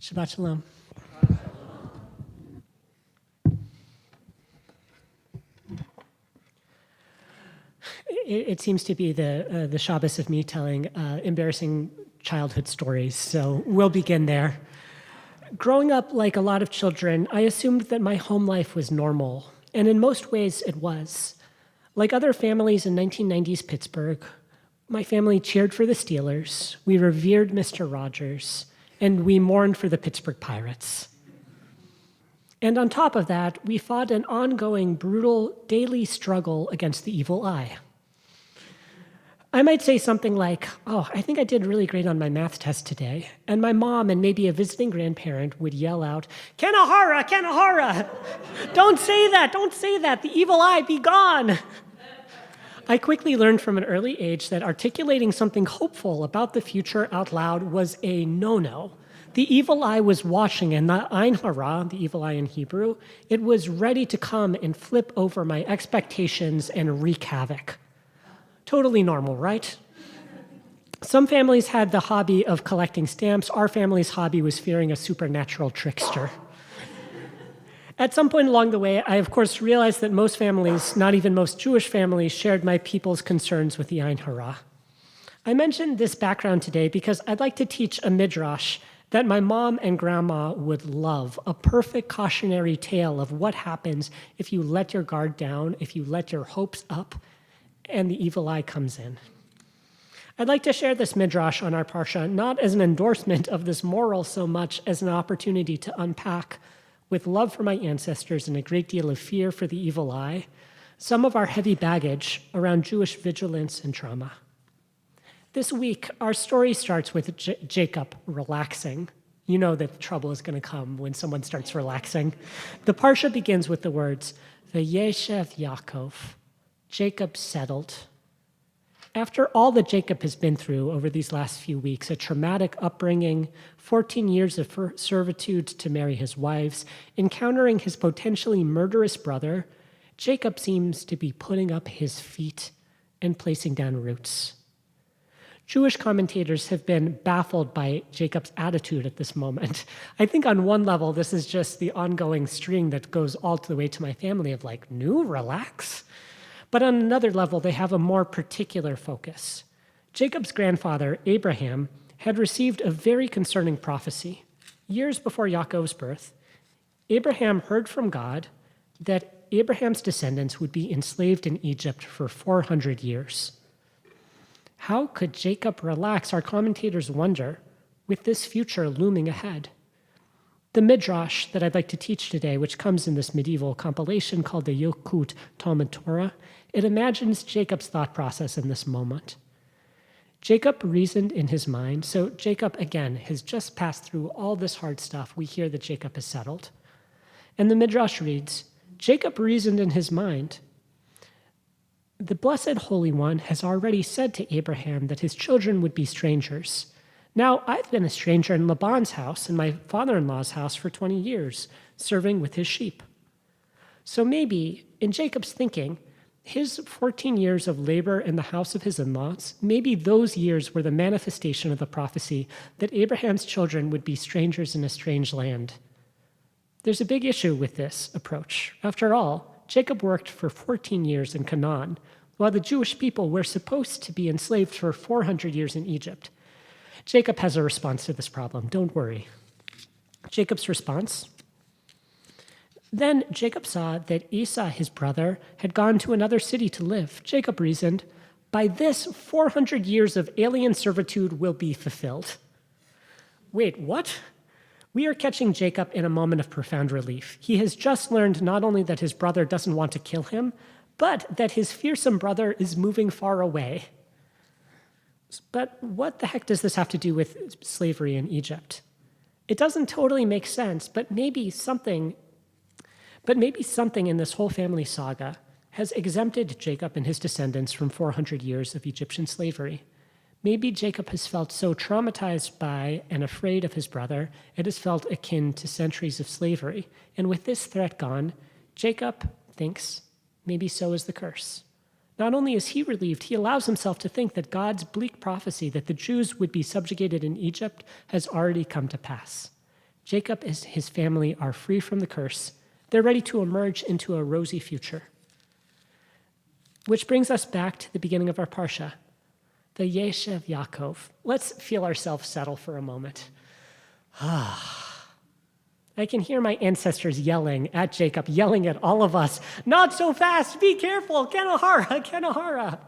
Shabbat shalom. It seems to be the Shabbos of me telling embarrassing childhood stories, so we'll begin there. Growing up like a lot of children, I assumed that my home life was normal, and in most ways it was. Like other families in 1990s Pittsburgh, my family cheered for the Steelers, we revered Mr. Rogers, and we mourned for the Pittsburgh Pirates. And on top of that, we fought an ongoing, brutal, daily struggle against the evil eye. I might say something like, oh, I think I did really great on my math test today. And my mom and maybe a visiting grandparent would yell out, Kanahara, Kanahara! Don't say that, the evil eye, be gone! I quickly learned from an early age that articulating something hopeful about the future out loud was a no-no. The evil eye was watching, and the Ein Hara, the evil eye in Hebrew, it was ready to come and flip over my expectations and wreak havoc. Totally normal, right? Some families had the hobby of collecting stamps. Our family's hobby was fearing a supernatural trickster. At some point along the way, I of course realized that most families, not even most Jewish families, shared my people's concerns with the Ein Hara. I mentioned this background today because I'd like to teach a midrash that my mom and grandma would love, a perfect cautionary tale of what happens if you let your guard down, if you let your hopes up, and the evil eye comes in. I'd like to share this midrash on our parsha, not as an endorsement of this moral so much as an opportunity to unpack, with love for my ancestors and a great deal of fear for the evil eye, some of our heavy baggage around Jewish vigilance and trauma. This week, our story starts with Jacob relaxing. You know that trouble is going to come when someone starts relaxing. The parsha begins with the words, Vayeshev Yaakov. Jacob settled. After all that Jacob has been through over these last few weeks, a traumatic upbringing, 14 years of servitude to marry his wives, encountering his potentially murderous brother, Jacob seems to be putting up his feet and placing down roots. Jewish commentators have been baffled by Jacob's attitude at this moment. I think on one level, this is just the ongoing string that goes all the way to my family of like, no, relax. But on another level, they have a more particular focus. Jacob's grandfather, Abraham, had received a very concerning prophecy. Years before Yaakov's birth, Abraham heard from God that Abraham's descendants would be enslaved in Egypt for 400 years. How could Jacob relax, our commentators wonder, with this future looming ahead? The midrash that I'd like to teach today, which comes in this medieval compilation called the Yokut Talmud Torah, it imagines Jacob's thought process in this moment. Jacob reasoned in his mind. So Jacob, again, has just passed through all this hard stuff. We hear that Jacob has settled. And the midrash reads, Jacob reasoned in his mind. The Blessed Holy One has already said to Abraham that his children would be strangers. Now, I've been a stranger in Laban's house and my father-in-law's house for 20 years, serving with his sheep. So maybe, in Jacob's thinking, his 14 years of labor in the house of his in-laws, maybe those years were the manifestation of the prophecy that Abraham's children would be strangers in a strange land. There's a big issue with this approach. After all, Jacob worked for 14 years in Canaan, while the Jewish people were supposed to be enslaved for 400 years in Egypt. Jacob has a response to this problem. Don't worry. Jacob's response? Then Jacob saw that Esau, his brother, had gone to another city to live. Jacob reasoned, by this 400 years of alien servitude will be fulfilled. Wait, what? We are catching Jacob in a moment of profound relief. He has just learned not only that his brother doesn't want to kill him, but that his fearsome brother is moving far away. But what the heck does this have to do with slavery in Egypt? It doesn't totally make sense, but maybe something in this whole family saga has exempted Jacob and his descendants from 400 years of Egyptian slavery. Maybe Jacob has felt so traumatized by and afraid of his brother, it has felt akin to centuries of slavery. And with this threat gone, Jacob thinks, maybe so is the curse. Not only is he relieved, he allows himself to think that God's bleak prophecy that the Jews would be subjugated in Egypt has already come to pass. Jacob and his family are free from the curse. They're ready to emerge into a rosy future. Which brings us back to the beginning of our parsha, the Yeshev Yaakov. Let's feel ourselves settle for a moment. I can hear my ancestors yelling at Jacob, yelling at all of us, not so fast, be careful, Kenahara, Kenahara.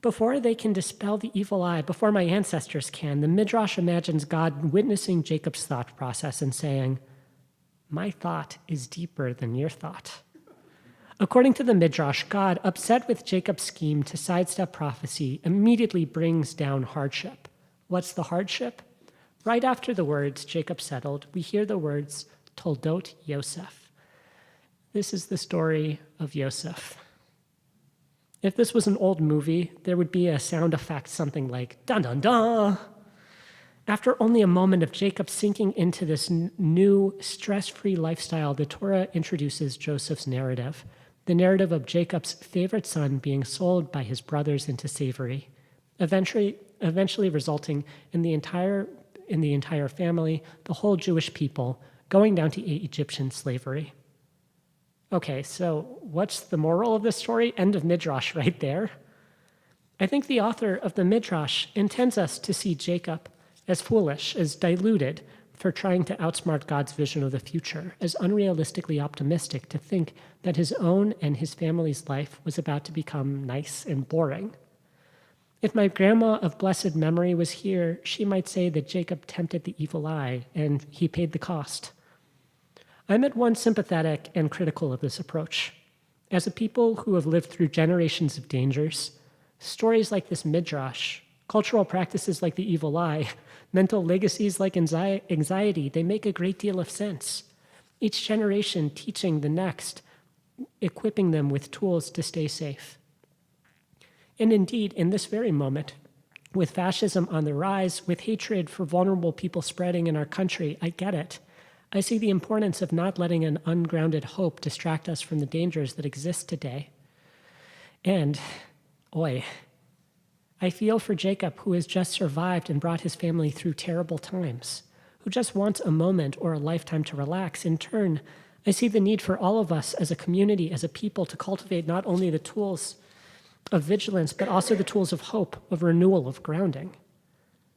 Before they can dispel the evil eye, before my ancestors can, the Midrash imagines God witnessing Jacob's thought process and saying, my thought is deeper than your thought. According to the Midrash, God, upset with Jacob's scheme to sidestep prophecy, immediately brings down hardship. What's the hardship? Right after the words, Jacob settled, we hear the words, Toldot Yosef. This is the story of Yosef. If this was an old movie, there would be a sound effect, something like, dun dun dun. After only a moment of Jacob sinking into this new, stress-free lifestyle, the Torah introduces Joseph's narrative, the narrative of Jacob's favorite son being sold by his brothers into slavery, eventually resulting in the entire family, the whole Jewish people, going down to Egyptian slavery. Okay, so what's the moral of this story? End of Midrash right there. I think the author of the Midrash intends us to see Jacob as foolish, as diluted, for trying to outsmart God's vision of the future, as unrealistically optimistic to think that his own and his family's life was about to become nice and boring. If my grandma of blessed memory was here, she might say that Jacob tempted the evil eye, and he paid the cost. I'm at once sympathetic and critical of this approach. As a people who have lived through generations of dangers, stories like this Midrash, cultural practices like the evil eye, mental legacies like anxiety, they make a great deal of sense. Each generation teaching the next, equipping them with tools to stay safe. And indeed, in this very moment, with fascism on the rise, with hatred for vulnerable people spreading in our country, I get it. I see the importance of not letting an ungrounded hope distract us from the dangers that exist today. And, I feel for Jacob, who has just survived and brought his family through terrible times, who just wants a moment or a lifetime to relax. In turn, I see the need for all of us as a community, as a people, to cultivate not only the tools of vigilance, but also the tools of hope, of renewal, of grounding.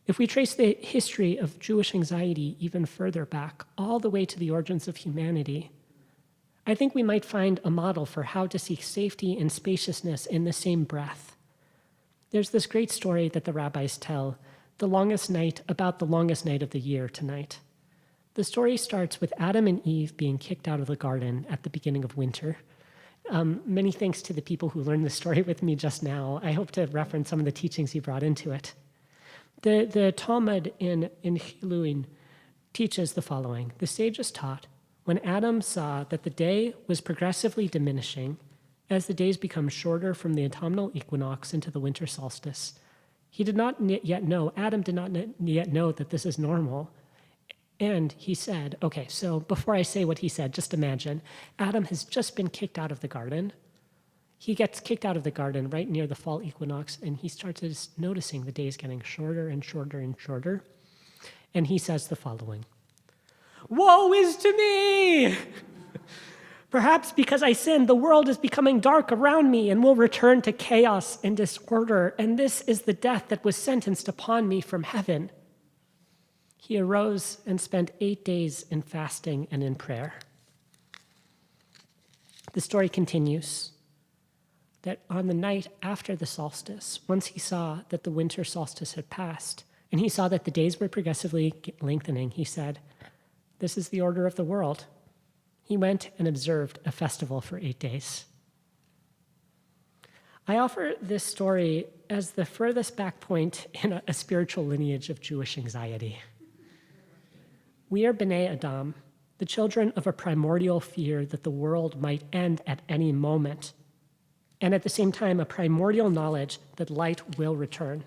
If we trace the history of Jewish anxiety even further back, all the way to the origins of humanity, I think we might find a model for how to seek safety and spaciousness in the same breath. There's this great story that the rabbis tell, about the longest night of the year tonight. The story starts with Adam and Eve being kicked out of the garden at the beginning of winter. Many thanks to the people who learned this story with me just now. I hope to reference some of the teachings he brought into it. The Talmud in Chiluin teaches the following. The sages taught, when Adam saw that the day was progressively diminishing, as the days become shorter from the autumnal equinox into the winter solstice, Adam did not yet know that this is normal. And he said, okay, so before I say what he said, just imagine, Adam has just been kicked out of the garden. He gets kicked out of the garden right near the fall equinox, and he starts noticing the days getting shorter and shorter and shorter. And he says the following, "Woe is to me! Perhaps because I sinned, the world is becoming dark around me and will return to chaos and disorder, and this is the death that was sentenced upon me from heaven." He arose and spent 8 days in fasting and in prayer. The story continues that on the night after the solstice, once he saw that the winter solstice had passed, and he saw that the days were progressively lengthening, he said, "This is the order of the world." He went and observed a festival for 8 days. I offer this story as the furthest back point in a spiritual lineage of Jewish anxiety. We are B'nai Adam, the children of a primordial fear that the world might end at any moment, and at the same time, a primordial knowledge that light will return.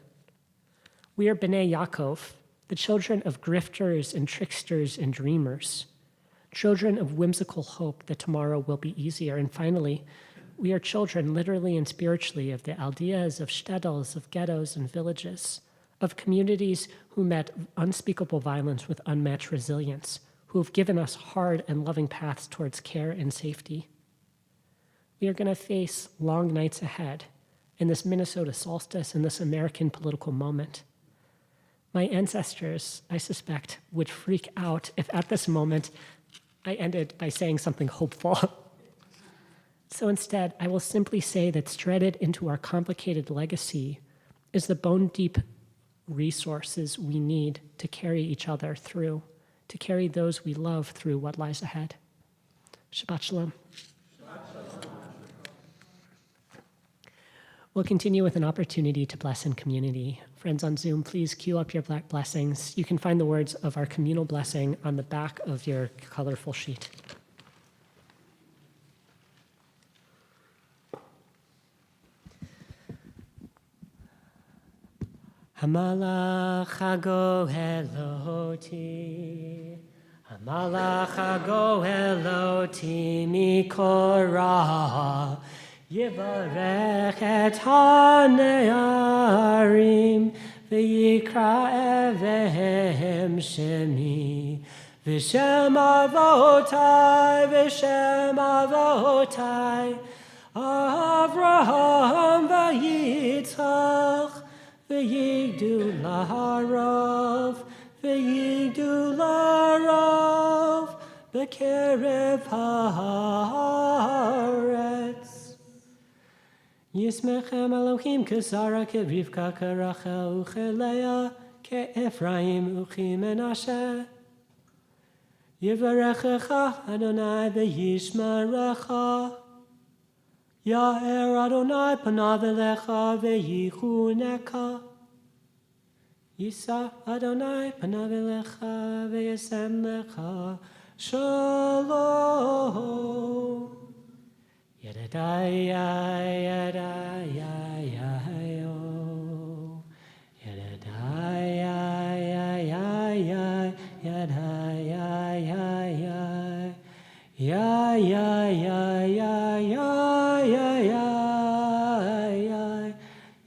We are B'nai Yaakov, the children of grifters and tricksters and dreamers, children of whimsical hope that tomorrow will be easier. And finally, we are children, literally and spiritually, of the aldeas, of shtetls, of ghettos and villages, of communities who met unspeakable violence with unmatched resilience, who have given us hard and loving paths towards care and safety. We are going to face long nights ahead in this Minnesota solstice, in this American political moment. My ancestors, I suspect, would freak out if at this moment I ended by saying something hopeful. So instead, I will simply say that threaded into our complicated legacy is the bone-deep resources we need to carry each other through, to carry those we love through what lies ahead. Shabbat Shalom. We'll continue with an opportunity to bless in community. Friends on Zoom, please queue up your blessings. You can find the words of our communal blessing on the back of your colorful sheet. Hamalach hagoheloti, Hamalach hagoheloti mikora, Yivarech et hanearim, v'yikra evehem shemi, v'shem avotai, Avraham v'yitzchak, v'yigdu larav, b'kerev haaretz. Yismechem Elohim k'Sara k'Rivka k'Rachel u'Chelea k'Ephraim u'Menashe. Yivarechecha Adonai v'yishmerecha. Ya'er Adonai panav elecha v'yichuneka. Yisa Adonai panav elecha v'yasem lecha shalom. Yadadaya, yadaya, yayo. Yadadaya, yadaya, yadaya, yaya. Ya, ya, ya, ya, ya, ya, ya, ya.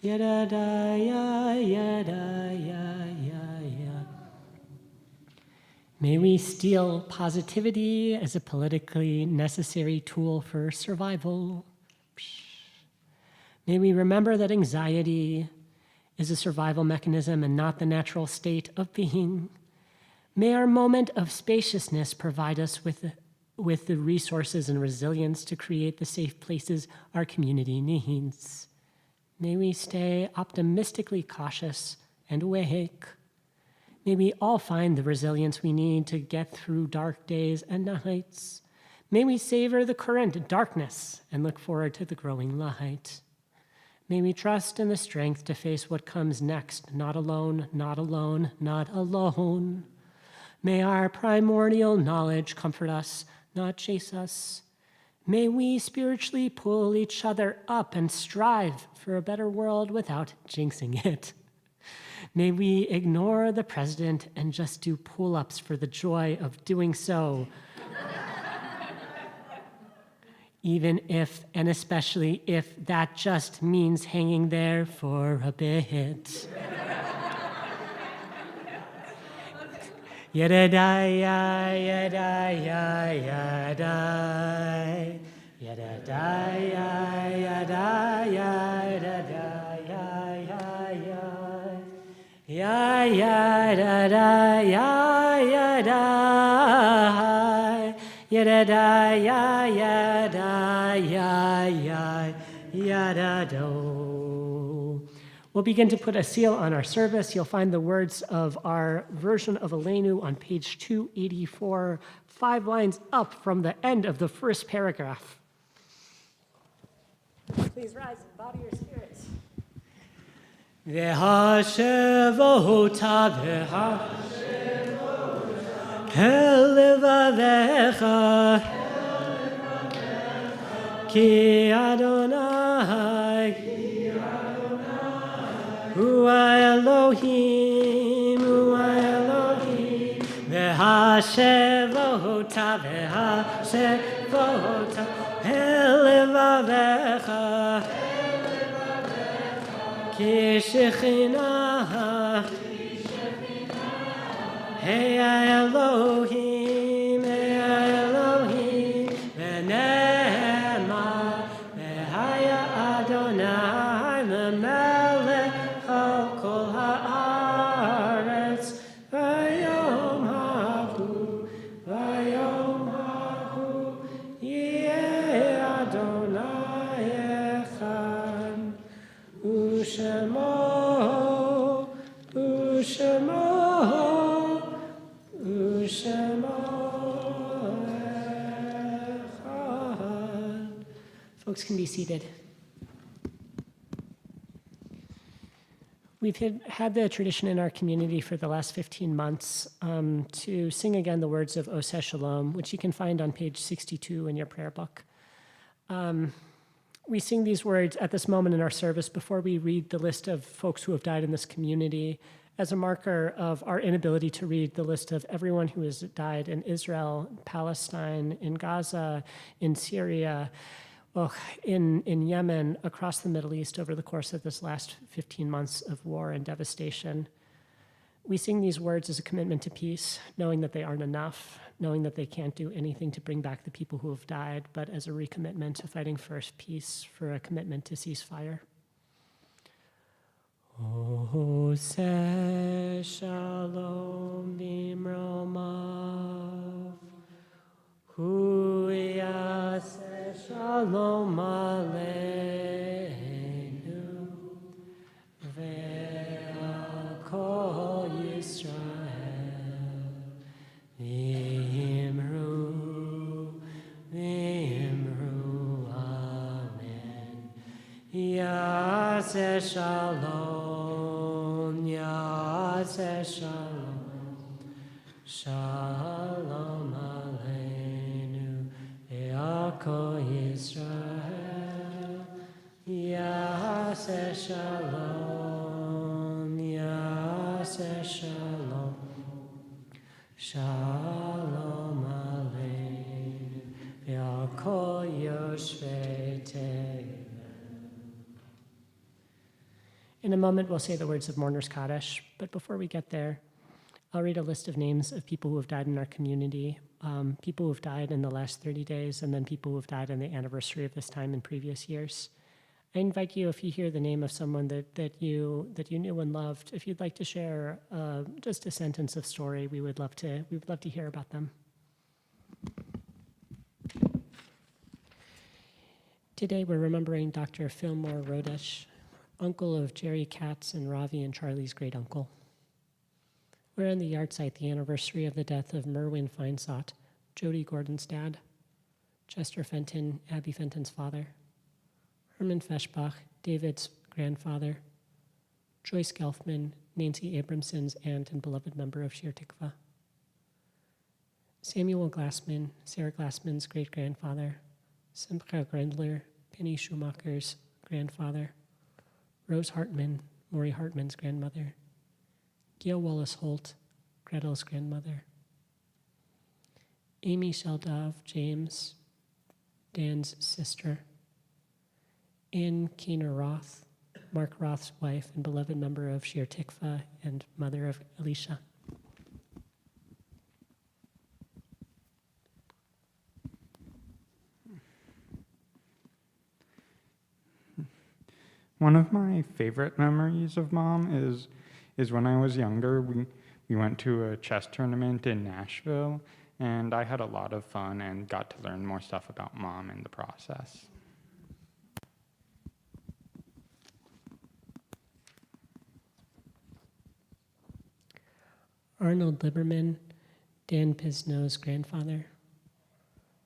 Yadadaya, yadaya, yaya. May we steal positivity as a politically necessary tool for survival. May we remember that anxiety is a survival mechanism and not the natural state of being. May our moment of spaciousness provide us with the resources and resilience to create the safe places our community needs. May we stay optimistically cautious and awake. May we all find the resilience we need to get through dark days and nights. May we savor the current darkness and look forward to the growing light. May we trust in the strength to face what comes next, not alone, not alone, not alone. May our primordial knowledge comfort us, not chase us. May we spiritually pull each other up and strive for a better world without jinxing it. May we ignore the president and just do pull-ups for the joy of doing so. Even if, and especially if, that just means hanging there for a bit. Yadadai, yadai, yadai, yadadai, yadai, yadai, ya, ya, da, ya, ya, da, ya, da, ya, ya, da, ya, ya, ya, da, do. We'll begin to put a seal on our service. You'll find the words of our version of Aleinu on page 284, 5 lines up from the end of the first paragraph. Please rise and bow to your spirits. V'hashevota v'hashevota ki Adonai Hua Elohim v'hashevota v'hashevota elevavecha Ki Shekhinah, Hey Elohim, V'nema, V'haya Adonai, L'melech al kol haaretz, V'yom hahu, Yeh Adonai echad, U'shemo, echad. Folks can be seated. We've had the tradition in our community for the last 15 months to sing again the words of Oseh Shalom, which you can find on page 62 in your prayer book. We sing these words at this moment in our service before we read the list of folks who have died in this community as a marker of our inability to read the list of everyone who has died in Israel, Palestine, in Gaza, in Syria, in Yemen, across the Middle East over the course of this last 15 months of war and devastation. We sing these words as a commitment to peace, knowing that they aren't enough, knowing that they can't do anything to bring back the people who have died, but as a recommitment to fighting for peace, for a commitment to ceasefire. Oseh Shalom bimromav, Hu yaseh Shalom aleinu, ve'al kol Yisrael, v'imru, amen. Yaseh Shalom, Yaseh Shalom, Shalom aleinu, ve'al kol Yisrael, Yaseh Shalom, Yaseh Shalom, Shalom aleinu, ve'al kol yoshvei te'evah. In a moment, we'll say the words of Mourner's Kaddish, but before we get there, I'll read a list of names of people who have died in our community, people who have died in the last 30 days, and then people who have died on the anniversary of this time in previous years. I invite you, if you hear the name of someone that you knew and loved, if you'd like to share just a sentence of story, we would love to hear about them. Today, we're remembering Dr. Fillmore Rodesh, uncle of Jerry Katz and Ravi and Charlie's great uncle. We're in the yahrzeit, the anniversary of the death of Merwin Feinsott, Jody Gordon's dad, Chester Fenton, Abby Fenton's father, Herman Feschbach, David's grandfather, Joyce Gelfman, Nancy Abramson's aunt and beloved member of Shir Tikva, Samuel Glassman, Sarah Glassman's great-grandfather, Simcha Grendler, Penny Schumacher's grandfather, Rose Hartman, Maury Hartman's grandmother, Gail Wallace Holt, Gretel's grandmother, Amy Sheldov James, Dan's sister, Ann Keener Roth, Mark Roth's wife and beloved member of Shir Tikva and mother of Elisha. One of my favorite memories of Mom is when I was younger. We went to a chess tournament in Nashville, and I had a lot of fun and got to learn more stuff about Mom in the process. Arnold Liberman, Dan Pisno's grandfather,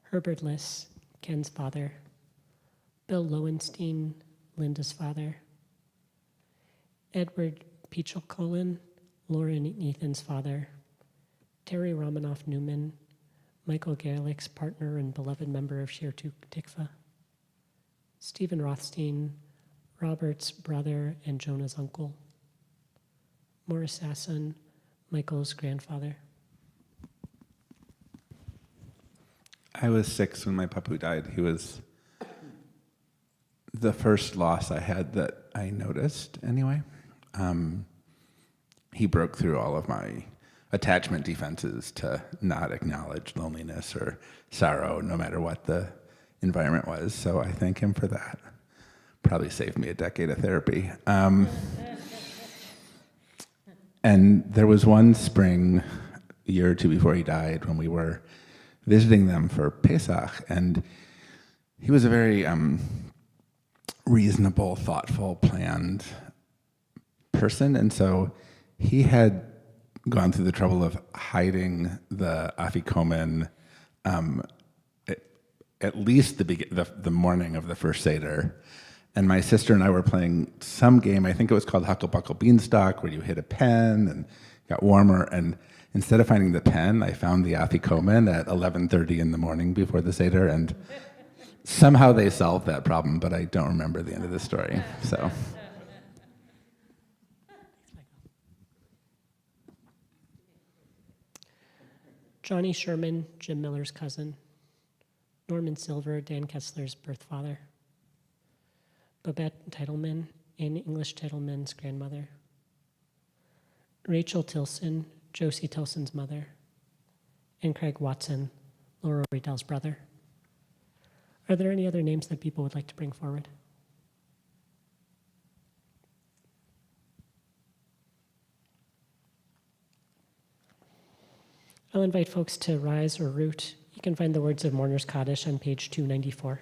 Herbert Liss, Ken's father, Bill Lowenstein, Linda's father, Edward Peachel-Cullen, Lauren and Ethan's father, Terry Romanoff Newman, Michael Gerlich's partner and beloved member of Shir Tikva, Stephen Rothstein, Robert's brother and Jonah's uncle, Morris Sasson, Michael's grandfather. I was 6 when my papu died. He was the first loss I had that I noticed anyway. He broke through all of my attachment defenses to not acknowledge loneliness or sorrow, no matter what the environment was. So I thank him for that. Probably saved me a decade of therapy. And there was one spring, a year or two before he died, when we were visiting them for Pesach, and he was a very reasonable, thoughtful, planned person, and so he had gone through the trouble of hiding the afikomen at least the morning of the first Seder. And my sister and I were playing some game, I think it was called Huckle Buckle Beanstalk, where you hit a pen and got warmer. And instead of finding the pen, I found the afikomen at 11:30 in the morning before the Seder. And somehow they solved that problem, but I don't remember the end of the story. So. Johnny Sherman, Jim Miller's cousin. Norman Silver, Dan Kessler's birth father. Babette Titleman, Anne English Titleman's grandmother. Rachel Tilson, Josie Tilson's mother. And Craig Watson, Laura Riedell's brother. Are there any other names that people would like to bring forward? I'll invite folks to rise or root. You can find the words of Mourner's Kaddish on page 294.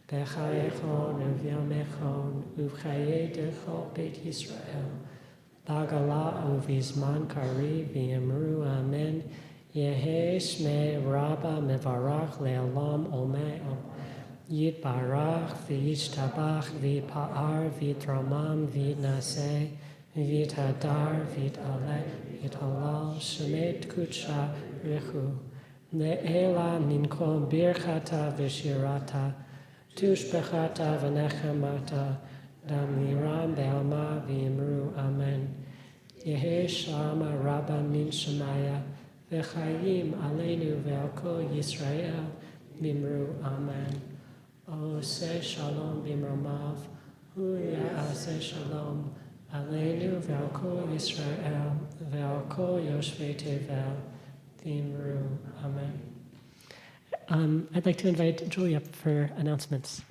Bechayechon uvyamechon uvchayedecho Beit Yisrael Bagala uvizman kari v'yamru amen Yehe shmei rabba mevarach le'olam ome'om Yitbarach v'yishtabach v'pa'ar v'tramam v'naseh v'tadar v'taleh v'talal shemet kutsha rechu Le'ela minkom birchata v'shirata Tushbechata v'nechamata Damiram be'alma v'imru amen Yehe shama rabba min shemaya V'chayim aleinu ve'al kol Yisrael v'imru amen Oseh shalom b'imromav Hu ya'aseh shalom aleinu ve'al kol Yisrael ve'al kol yoshvei tevel v'imru amen. I'd like to invite Julie up for announcements.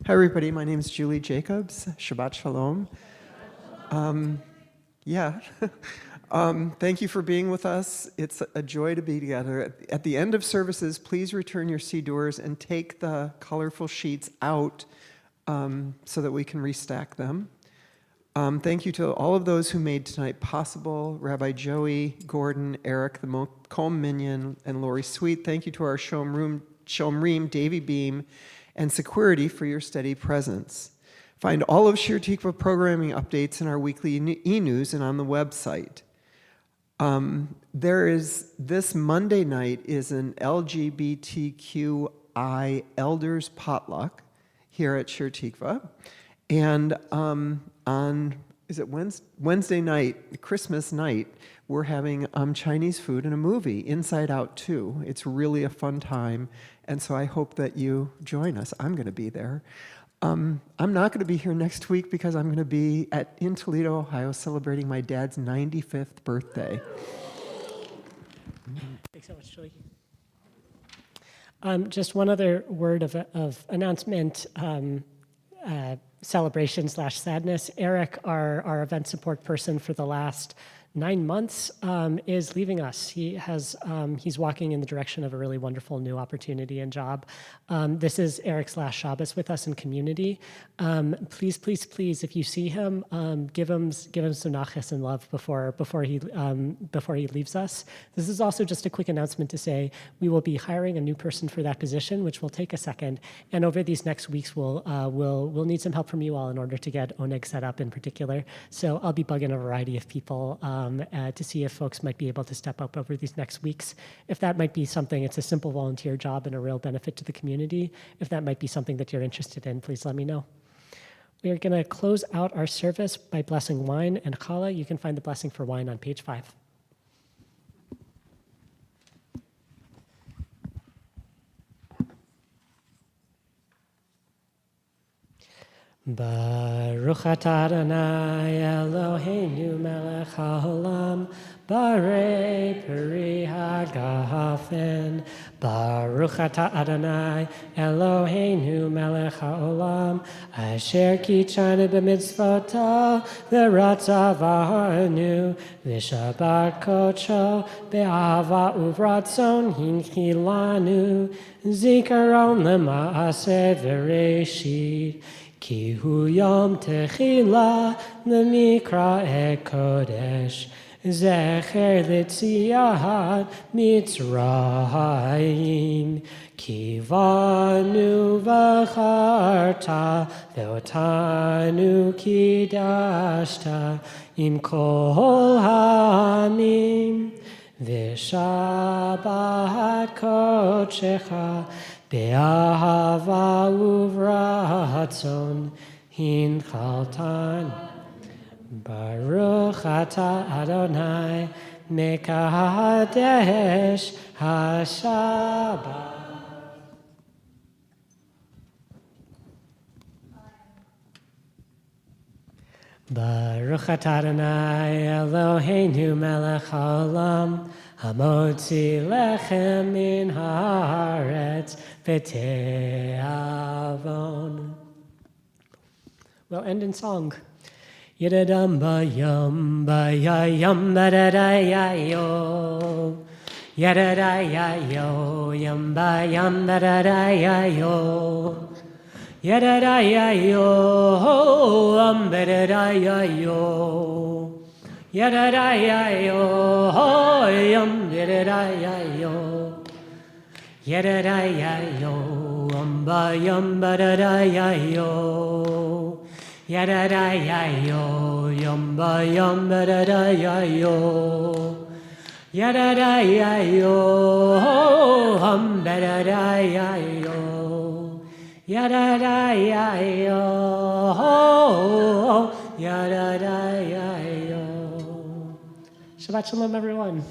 Hi, everybody. My name is Julie Jacobs. Shabbat Shalom. Thank you for being with us. It's a joy to be together. At the end of services, please return your sidurs and take the colorful sheets out so that we can restack them. Thank you to all of those who made tonight possible, Rabbi Joey, Gordon, Eric, the Macomb Minion, and Lori Sweet. Thank you to our Shomrim, Davy Beam, and Security for your steady presence. Find all of Shir Tikva programming updates in our weekly e-news and on the website. This Monday night is an LGBTQI Elders Potluck here at Shir Tikva. And Wednesday night, Christmas night, we're having Chinese food and a movie, Inside Out 2. It's really a fun time, and so I hope that you join us. I'm going to be there. I'm not going to be here next week because I'm going to be in Toledo, Ohio, celebrating my dad's 95th birthday. Thanks so much, Julie. Just one other word of announcement. Celebration/sadness. Eric, our event support person for the last 9 months, is leaving us. He's walking in the direction of a really wonderful new opportunity and job. This is Eric's last Shabbos with us in community. Please, please, please, if you see him, give him some nachas and love before he leaves us. This is also just a quick announcement to say we will be hiring a new person for that position, which will take a second. And over these next weeks, we'll need some help from you all in order to get Oneg set up in particular. So I'll be bugging a variety of people to see if folks might be able to step up over these next weeks. If that might be something, it's a simple volunteer job and a real benefit to the community. If that might be something that you're interested in, please let me know. We are going to close out our service by blessing wine and challah. You can find the blessing for wine on page 5. Baruch atah Adonai Eloheinu melech haolam barei peri hagafen. Baruch atah Adonai Eloheinu melech haolam asher kitzanu b'mitzvotav v'ratzav v'shabbat kodsho be'ahava uvratzon hinchilanu zikaron lema'aseh v'reshit. Ki hu yom techila lemikra kodesh zecher litziat mitzrayim ki vanu v'charta ve'otanu kidashta im kol ha'amim v'shabbat kodshecha Be'ahava uvratzon hinchaltan. Baruch atah Adonai mekadesh haShabbat. Baruch atah Adonai Eloheinu melech haolam Hamotzi lechem min haaretz v'te'avon. We'll end in song. Yidadam bayam bayayam badadayayo. Yadadayayo yam bayam badadayayo. Yadadayayo am badadayayo. Yadadayayo, yum, yadadayayo. Yadadayayo, yumba dadadayayo. Yadadayayo, yumba dadadayayo. Yadadayayo, dadadayayo. Yadadayayo, yadadayayo. Shabbat shalom, everyone.